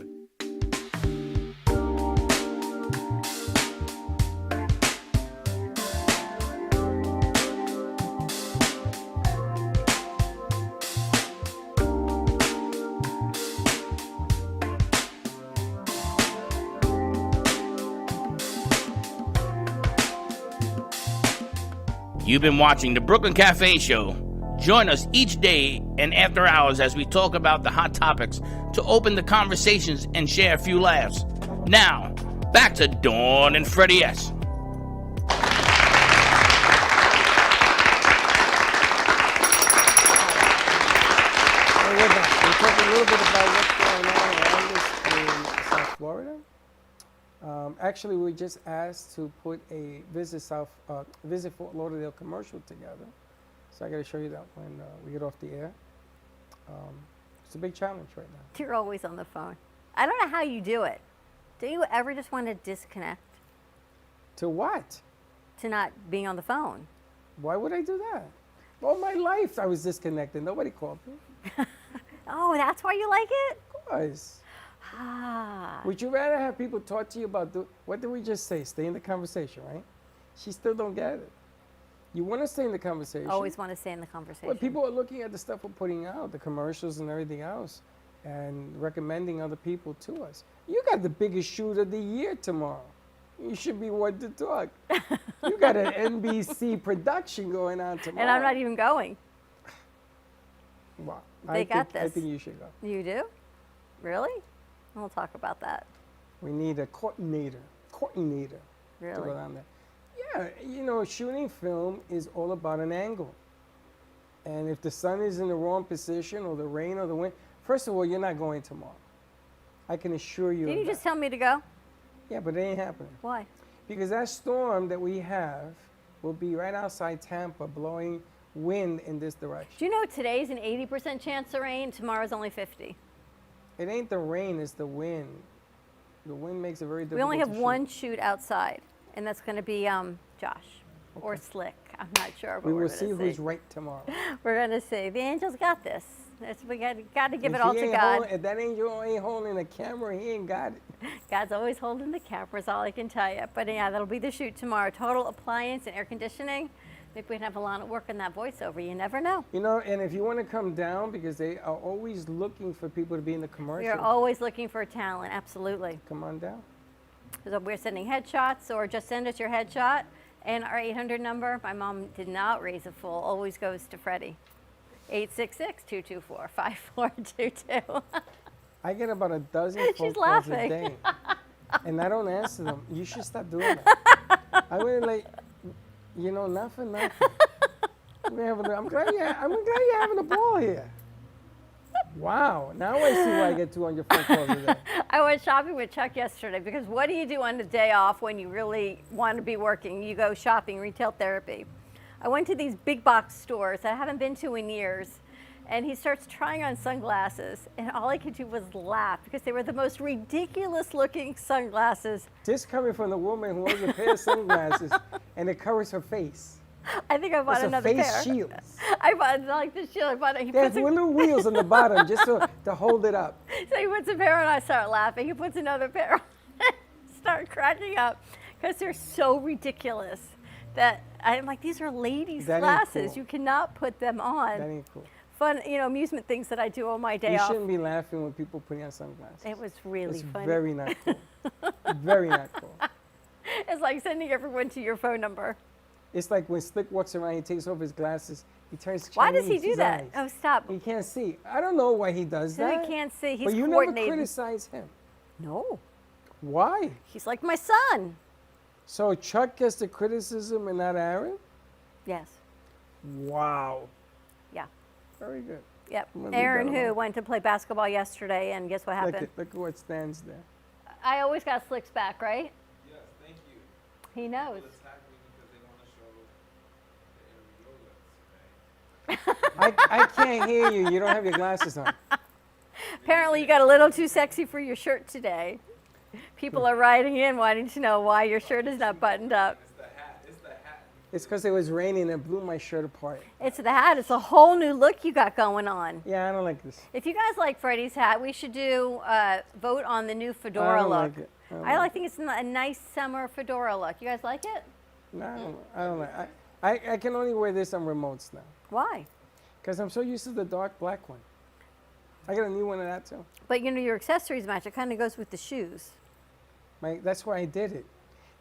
You've been watching the Brooklyn Cafe Show. Join us each day and after hours as we talk about the hot topics to open the conversations and share a few laughs. Now, back to Dawn and Freddie S. We're back. We'll talk a little bit about what's going on around us in South Florida. Actually, we just asked to put a Visit Fort Lauderdale commercial together. So I got to show you that when we get off the air. It's a big challenge right now. You're always on the phone. I don't know how you do it. Do you ever just want to disconnect? To what? To not being on the phone. Why would I do that? All my life I was disconnected. Nobody called me. Oh, that's why you like it? Of course. Ah. Would you rather have people talk to you about, what did we just say? Stay in the conversation, right? She still don't get it. You want to stay in the conversation. Always want to stay in the conversation. Well, people are looking at the stuff we're putting out, the commercials and everything else, and recommending other people to us. You got the biggest shoot of the year tomorrow. You should be one to talk. You got an NBC production going on tomorrow. And I'm not even going. Wow. They got this. I think you should go. You do? Really? We'll talk about that. We need a coordinator to Really? go down there. Yeah, you know, shooting film is all about an angle. And if the sun is in the wrong position or the rain or the wind, first of all, you're not going tomorrow. I can assure you. Didn't you just tell me to go? Yeah, but it ain't happening. Why? Because that storm that we have will be right outside Tampa blowing wind in this direction. Do you know today's an 80% chance of rain, tomorrow's only 50? It ain't the rain, it's the wind. The wind makes it very difficult. We only have to one shoot outside, and that's going to be Josh or Slick. I'm not sure. But We we're will gonna see who's right tomorrow. We're going to see. The Angels got this. We got to give If it all he to ain't God. if that angel ain't holding a camera, he ain't got it. God's always holding the cameras, all I can tell you. But yeah, that'll be the shoot tomorrow. Total appliance and air conditioning. Maybe we can have Alana work on that voiceover. You never know. You know, and if you want to come down, because they are always looking for people to be in the commercial. We're always looking for talent, absolutely. Come on down. So we're sending headshots, or just send us your headshot. And our 800 number, my mom did not raise a fool, always goes to Freddie. 866-224-5422. I get about a dozen phone She's calls a laughing. day, and I don't answer them. You should stop doing that. I would like, you know, not for nothing. I'm glad you're having a ball here. Wow, now I see why I get 200 phone calls a day. I went shopping with Chuck yesterday because what do you do on the day off when you really want to be working? You go shopping, retail therapy. I went to these big box stores that I haven't been to in years, and he starts trying on sunglasses, and all I could do was laugh because they were the most ridiculous looking sunglasses. This coming from the woman who owns a pair of sunglasses, and it covers her face. I think I bought It's another a face pair. shield. I bought like this shield. I bought it. He They have puts a, little wheels on the bottom just to hold it up. so he puts a pair on. I start laughing. He puts another pair on. Start cracking up because they're so ridiculous that I'm like, these are ladies' That ain't glasses. cool. You cannot put them on. That ain't cool. Fun, you know, amusement things that I do on my day You off. shouldn't be laughing when people put on sunglasses. It was really It's funny. very not cool. Very not cool. It's like sending everyone to your phone number. It's like when Slick walks around, he takes off his glasses, he turns Chinese. Why does he do his that? eyes. Oh, stop. He can't see. I don't know why he does So that. he can't see. He's but you never coordinating. criticize him. No. Why? He's like my son. So Chuck gets the criticism and not Aaron? Yes. Wow. Yeah. Very good. Yep. I'm gonna leave Aaron, that who alone. went to play basketball yesterday, and guess what Look happened? at what stands there. I always got Slick's back, right? Yes, thank you. He knows. People attack me because they want to show the areolas today. I can't hear you. You don't have your glasses on. Apparently, you got a little too sexy for your shirt today. People are writing in wanting to know why your shirt is not buttoned up. It's the hat. It's the hat. It's because it was raining and it blew my shirt apart. It's the hat. It's a whole new look you got going on. Yeah, I don't like this. If you guys like Freddie's hat, we should do vote on the new I fedora don't look. like it. I think it's a nice summer fedora look. You guys like it? No, I don't like it. I can only wear this on remotes now. Why? Because I'm so used to the dark black one. I got a new one of that too. But you know your accessories match. It kind of goes with the shoes. That's why I did it.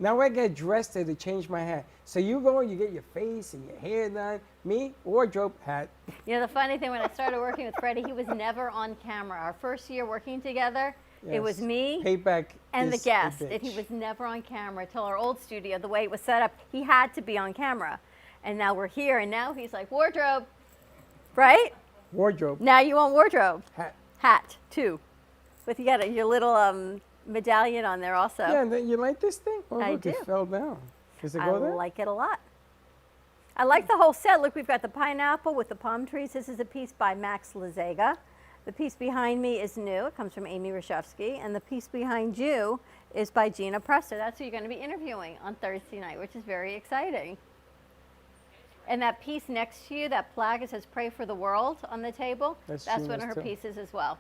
Now I get dressed there to change my hat. So you go and you get your face and your hair done. Me, wardrobe, hat. You know, the funny thing, when I started working with Freddie, he was never on camera. Our first year working together, it was Yes. me Payback and the is a guest, bitch. and he was never on camera till our old studio. The way it was set up, he had to be on camera. And now we're here, and now he's like, wardrobe, right? Wardrobe. Now you want wardrobe. Hat. Hat, too. With you got your little medallion on there also. Yeah, and then you like this thing? Oh, I look, do. it fell down. Does it I go there? like it a lot. I like the whole set. Look, we've got the pineapple with the palm trees. This is a piece by Max Lazega. The piece behind me is new. It comes from Amy Rashevsky. And the piece behind you is by Gina Prester. That's who you're going to be interviewing on Thursday night, which is very exciting. And that piece next to you, that plaque, it says Pray for the World on the table. That's one Gina's of her too. pieces as well.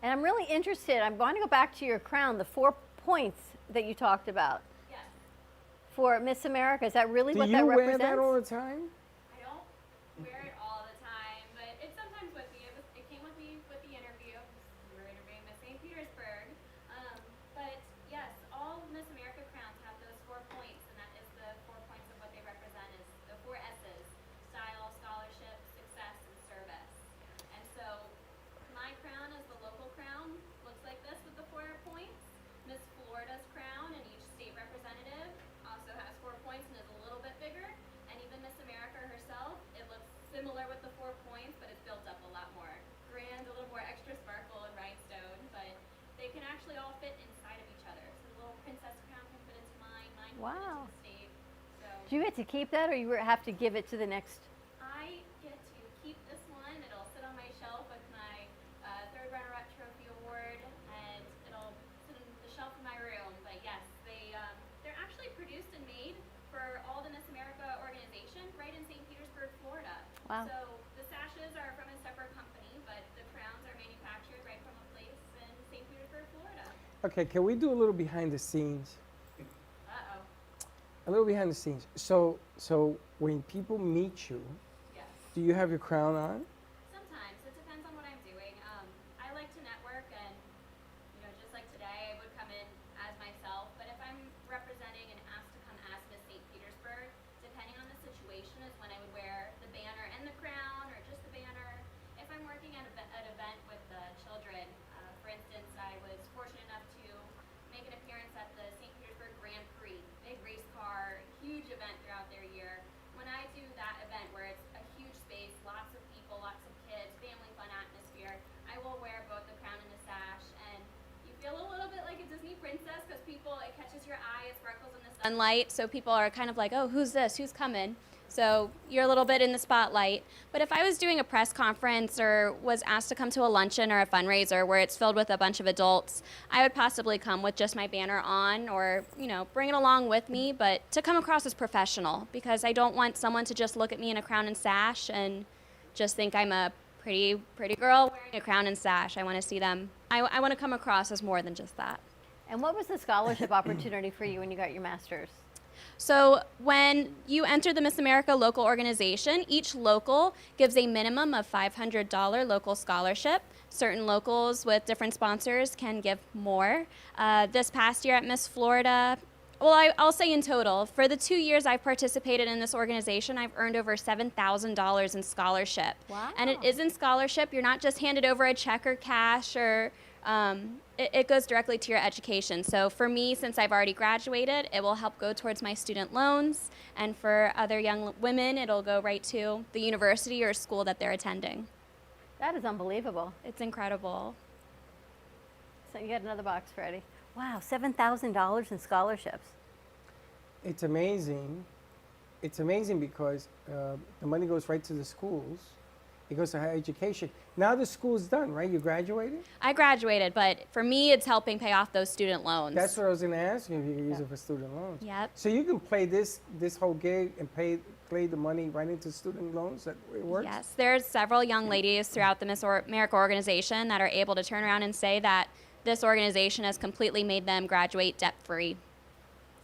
And I'm really interested. I'm going to go back to your crown, the 4 points that you talked about. Yes. For Miss America. Is that really Do what you that wear represents? that all the time? I don't wear it all the time, but it's sometimes with me. It came with me with the interview. We were interviewing Miss St. Petersburg. But yes, all Miss America crowns have those 4 points, and that is the 4 points of what they represent is the 4 S's: style, scholarship, success, and service. And so my crown is the local crown, looks like this with the 4 points. Miss Florida's crown and each state representative also has 4 points and is a little bit bigger. And even Miss America herself, it looks similar with the 4 points, but it's built up a lot more grand, a little more extra sparkle and rhinestone. But they can actually all fit inside of each other. So the little princess crown can fit into mine, mine can fit Wow. into the state. So Do you get to keep that, or you have to give it to the next? I get to keep this one. It'll sit on my shelf with my third runner-up trophy award, and it'll sit on the shelf in my room. But yes, they're actually produced and made for all the Miss America organization right in St. Petersburg, Florida. Wow. So the sashes are from a separate company, but the crowns are manufactured right from a place in St. Petersburg, Florida. Okay, can we do a little behind the scenes? Uh-oh. A little behind the scenes. So when people meet you, Yes. do you have your crown on? Sometimes. It depends on what I'm doing. I like to network, and just like today, I would come in as myself. But if I'm representing and asked to come as Miss St. Petersburg, depending on the situation, is when I would wear the banner and the crown, or just the banner. If I'm working at an event with the children, for instance, I was fortunate enough to make an appearance at the St. Petersburg Grand Prix, big race car, huge event throughout their year. When I do that event where it's a huge space, lots of people, lots of kids, family fun atmosphere, I will wear both the crown and the sash, and you feel a little bit like a Disney princess because it catches your eye, it sparkles in the sunlight, so people are kind of like, oh, who's this, who's coming? So you're a little bit in the spotlight. But if I was doing a press conference or was asked to come to a luncheon or a fundraiser where it's filled with a bunch of adults, I would possibly come with just my banner on, or bring it along with me, but to come across as professional, because I don't want someone to just look at me in a crown and sash and just think I'm a pretty girl wearing a crown and sash. I want to see them. I want to come across as more than just that. And what was the scholarship opportunity for you when you got your master's? So when you enter the Miss America local organization, each local gives a minimum of $500 local scholarship. Certain locals with different sponsors can give more. This past year at Miss Florida, well, I'll say in total, for the 2 years I've participated in this organization, I've earned over $7,000 in scholarship. Wow. And it is in scholarship. You're not just handed over a check or cash, or it goes directly to your education. So for me, since I've already graduated, it will help go towards my student loans. And for other young women, it'll go right to the university or school that they're attending. That is unbelievable. It's incredible. So you got another box, Freddie. Wow, $7,000 in scholarships. It's amazing. It's amazing because the money goes right to the schools. It goes to higher education. Now the school's done, right? You graduated? I graduated, but for me, it's helping pay off those student loans. That's what I was going to ask you, if you can use it for student loans. Yep. So you can play this whole gig and play the money right into student loans? That it works? Yes, there's several young ladies throughout the Miss America organization that are able to turn around and say that this organization has completely made them graduate debt-free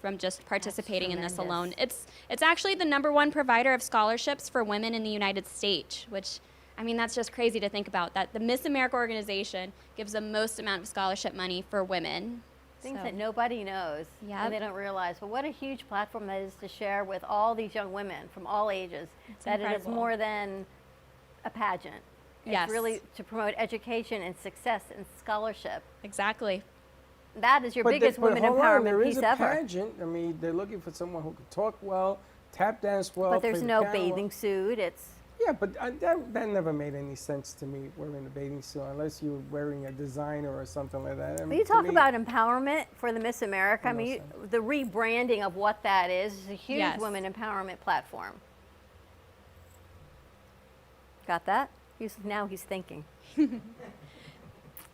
from just participating in this alone. It's actually the #1 provider of scholarships for women in the United States, which, I mean, that's just crazy to think about, that the Miss America organization gives the most amount of scholarship money for women. Things So- that nobody knows, and they don't realize. But what a huge platform that is to share with all these young women from all ages. That it is incredible. more than a pageant. Yes. It's really to promote education and success and scholarship. Exactly. That is your But biggest but women hold on, empowerment there piece is a ever. pageant. I mean, they're looking for someone who can talk well, tap dance well. But there's play the no piano well. bathing suit. It's Yeah, but that never made any sense to me, wearing a bathing suit, unless you're wearing a designer or something like that. I When mean, you to talk me- about empowerment for the Miss America, I No mean, the rebranding of what that is a huge Yes. women empowerment platform. Got that? Now he's thinking.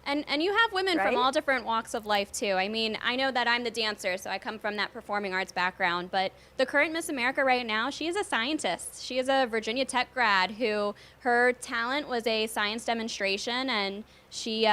And you have women Right? from all different walks of life too. I mean, I know that I'm the dancer, so I come from that performing arts background, but the current Miss America right now, she is a scientist. She is a Virginia Tech grad who her talent was a science demonstration, and she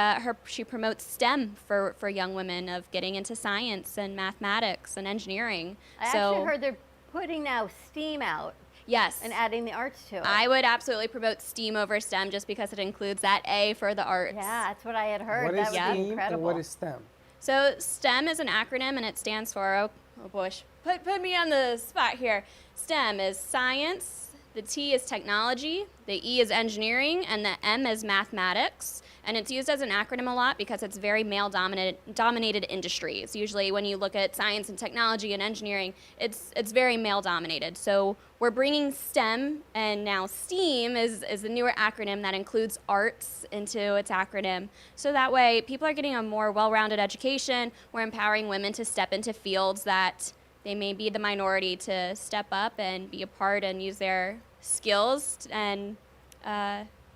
promotes STEM for young women of getting into science and mathematics and engineering. I actually heard they're putting now STEAM out. Yes. And adding the arts to it. I would absolutely promote STEAM over STEM just because it includes that A for the arts. Yeah, that's what I had heard. What that is would be STEAM incredible. and what is STEM? So STEM is an acronym, and it stands for, oh boy, put me on the spot here. STEM is science, the T is technology, the E is engineering, and the M is mathematics. And it's used as an acronym a lot because it's very male-dominated industries. Usually when you look at science and technology and engineering, it's very male-dominated. So we're bringing STEM, and now STEAM is the newer acronym that includes arts into its acronym. So that way people are getting a more well-rounded education. We're empowering women to step into fields that they may be the minority to step up and be a part and use their skills and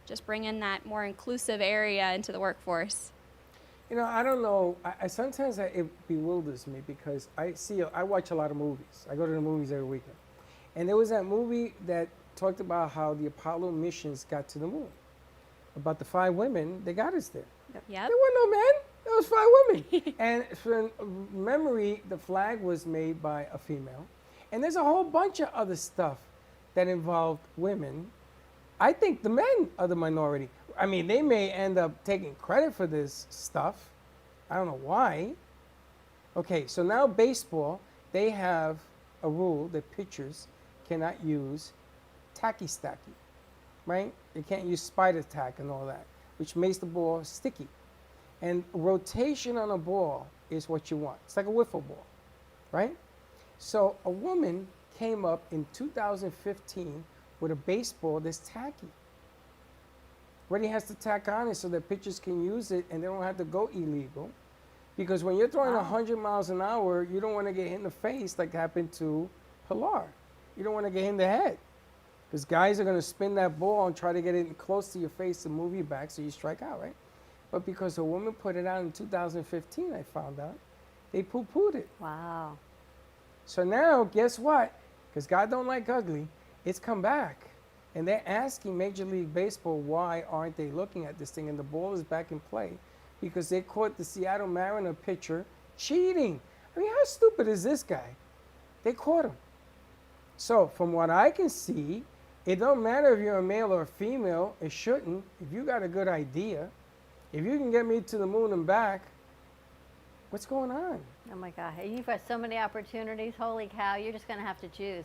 just bring in that more inclusive area into the workforce. You know, I don't know. Sometimes it bewilders me because I watch a lot of movies. I go to the movies every weekend. And there was that movie that talked about how the Apollo missions got to the moon. About the 5 women, they got us there. Yep. There were no men. There was 5 women. And from memory, the flag was made by a female. And there's a whole bunch of other stuff that involved women. I think the men are the minority. I mean, they may end up taking credit for this stuff. I don't know why. Okay, so now baseball, they have a rule that pitchers cannot use tacky-stacky, right? They can't use spider tack and all that, which makes the ball sticky. And rotation on a ball is what you want. It's like a wiffle ball, right? So a woman came up in 2015 with a baseball that's tacky. What he has to tack on it so that pitchers can use it and they don't have to go illegal. Because when you're throwing 100 miles an hour, you don't want to get hit in the face like happened to Pilar. You don't want to get hit in the head. Because guys are going to spin that ball and try to get it close to your face to move you back so you strike out, right? But because a woman put it out in 2015, I found out, they poo-pooed it. Wow. So now, guess what? Because God don't like ugly, it's come back. And they're asking Major League Baseball, why aren't they looking at this thing? And the ball is back in play because they caught the Seattle Mariner pitcher cheating. I mean, how stupid is this guy? They caught him. So from what I can see, it don't matter if you're a male or a female, it shouldn't. If you got a good idea, if you can get me to the moon and back, what's going on? Oh my God, you've got so many opportunities. Holy cow, you're just going to have to choose.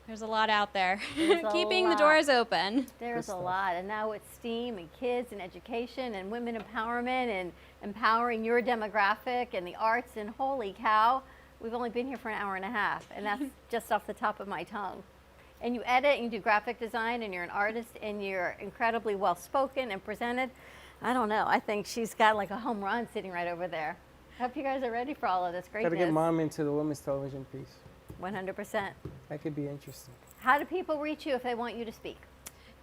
There's a lot out there. There's a Keeping the lot. doors open. There's a lot. And now with STEAM and kids and education and women empowerment and empowering your demographic and the arts, and holy cow, we've only been here for an hour and a half, and that's just off the top of my tongue. And you edit and you do graphic design and you're an artist and you're incredibly well spoken and presented. I don't know. I think she's got like a home run sitting right over there. I hope you guys are ready for all of this greatness. Gotta get mom into the women's television piece. 100%. That could be interesting. How do people reach you if they want you to speak?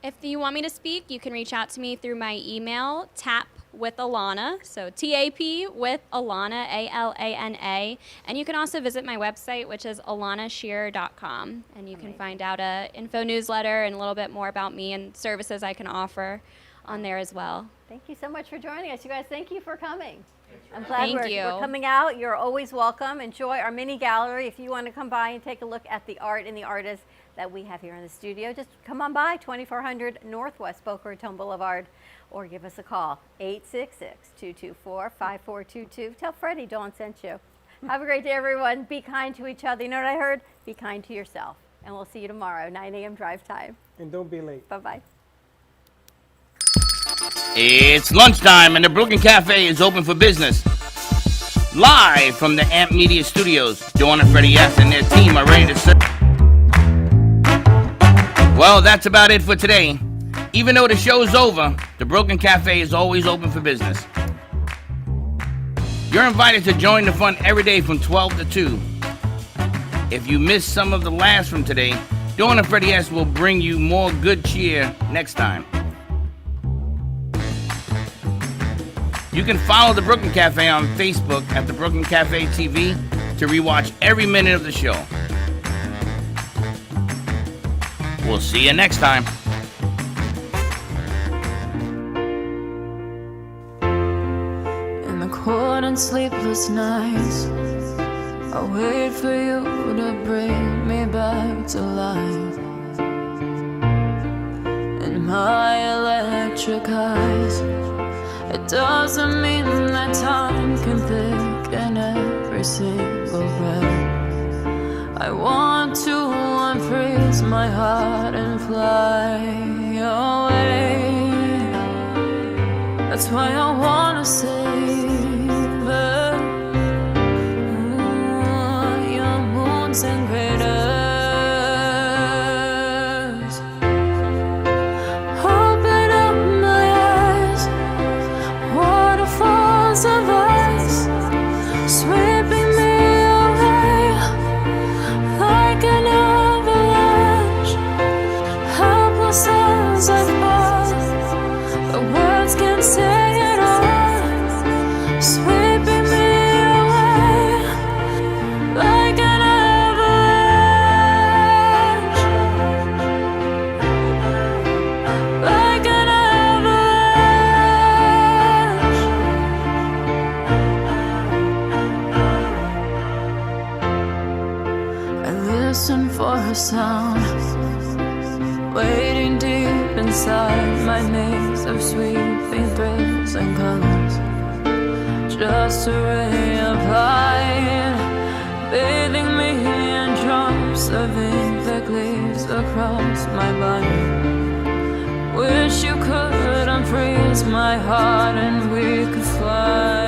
If you want me to speak, you can reach out to me through my email, tapwithalana, so T-A-P with Alana, A-L-A-N-A. And you can also visit my website, which is alanascheuerer.com. And you can find out an info newsletter and a little bit more about me and services I can offer on there as well. Thank you so much for joining us. You guys, thank you for coming. I'm glad Thank we're you. coming out. You're always welcome. Enjoy our mini gallery. If you want to come by and take a look at the art and the artists that we have here in the studio, just come on by, 2400 Northwest Boca Raton Boulevard. or give us a call, 866-224-5422. Tell Freddie Dawn sent you. Have a great day, everyone. Be kind to each other. You know what I heard? Be kind to yourself. And we'll see you tomorrow, 9 a.m. drive time. And don't be late. Bye-bye. It's lunchtime and the Brooklyn Cafe is open for business. Live from the AMP Media Studios, Dawn and Freddie S. and their team are ready to serve. Well, that's about it for today. Even though the show's over, the Brooklyn Cafe is always open for business. You're invited to join the fun every day from 12 to 2. If you missed some of the laughs from today, Dawn and Freddie S. will bring you more good cheer next time. You can follow the Brooklyn Cafe on Facebook at the Brooklyn Cafe TV to rewatch every minute of the show. We'll see you next time. In the cold and sleepless nights, I wait for you to bring me back to life. In my electric eyes, it doesn't mean that time can thicken every single breath. I want to unfreeze my heart and fly away. That's why I wanna save it. Your moons and craters. Open up my eyes, waterfalls of ice, sweeping me away like an avalanche. Helpless as I fall, the words can't say it all, sweeping me away like an avalanche, like an avalanche. I listen for a sound, waiting deep inside my maze of sweeping thrills and colors. Just a ray of light, bathing me in drops of ink that gleams across my body. Wish you could unfreeze my heart and we could fly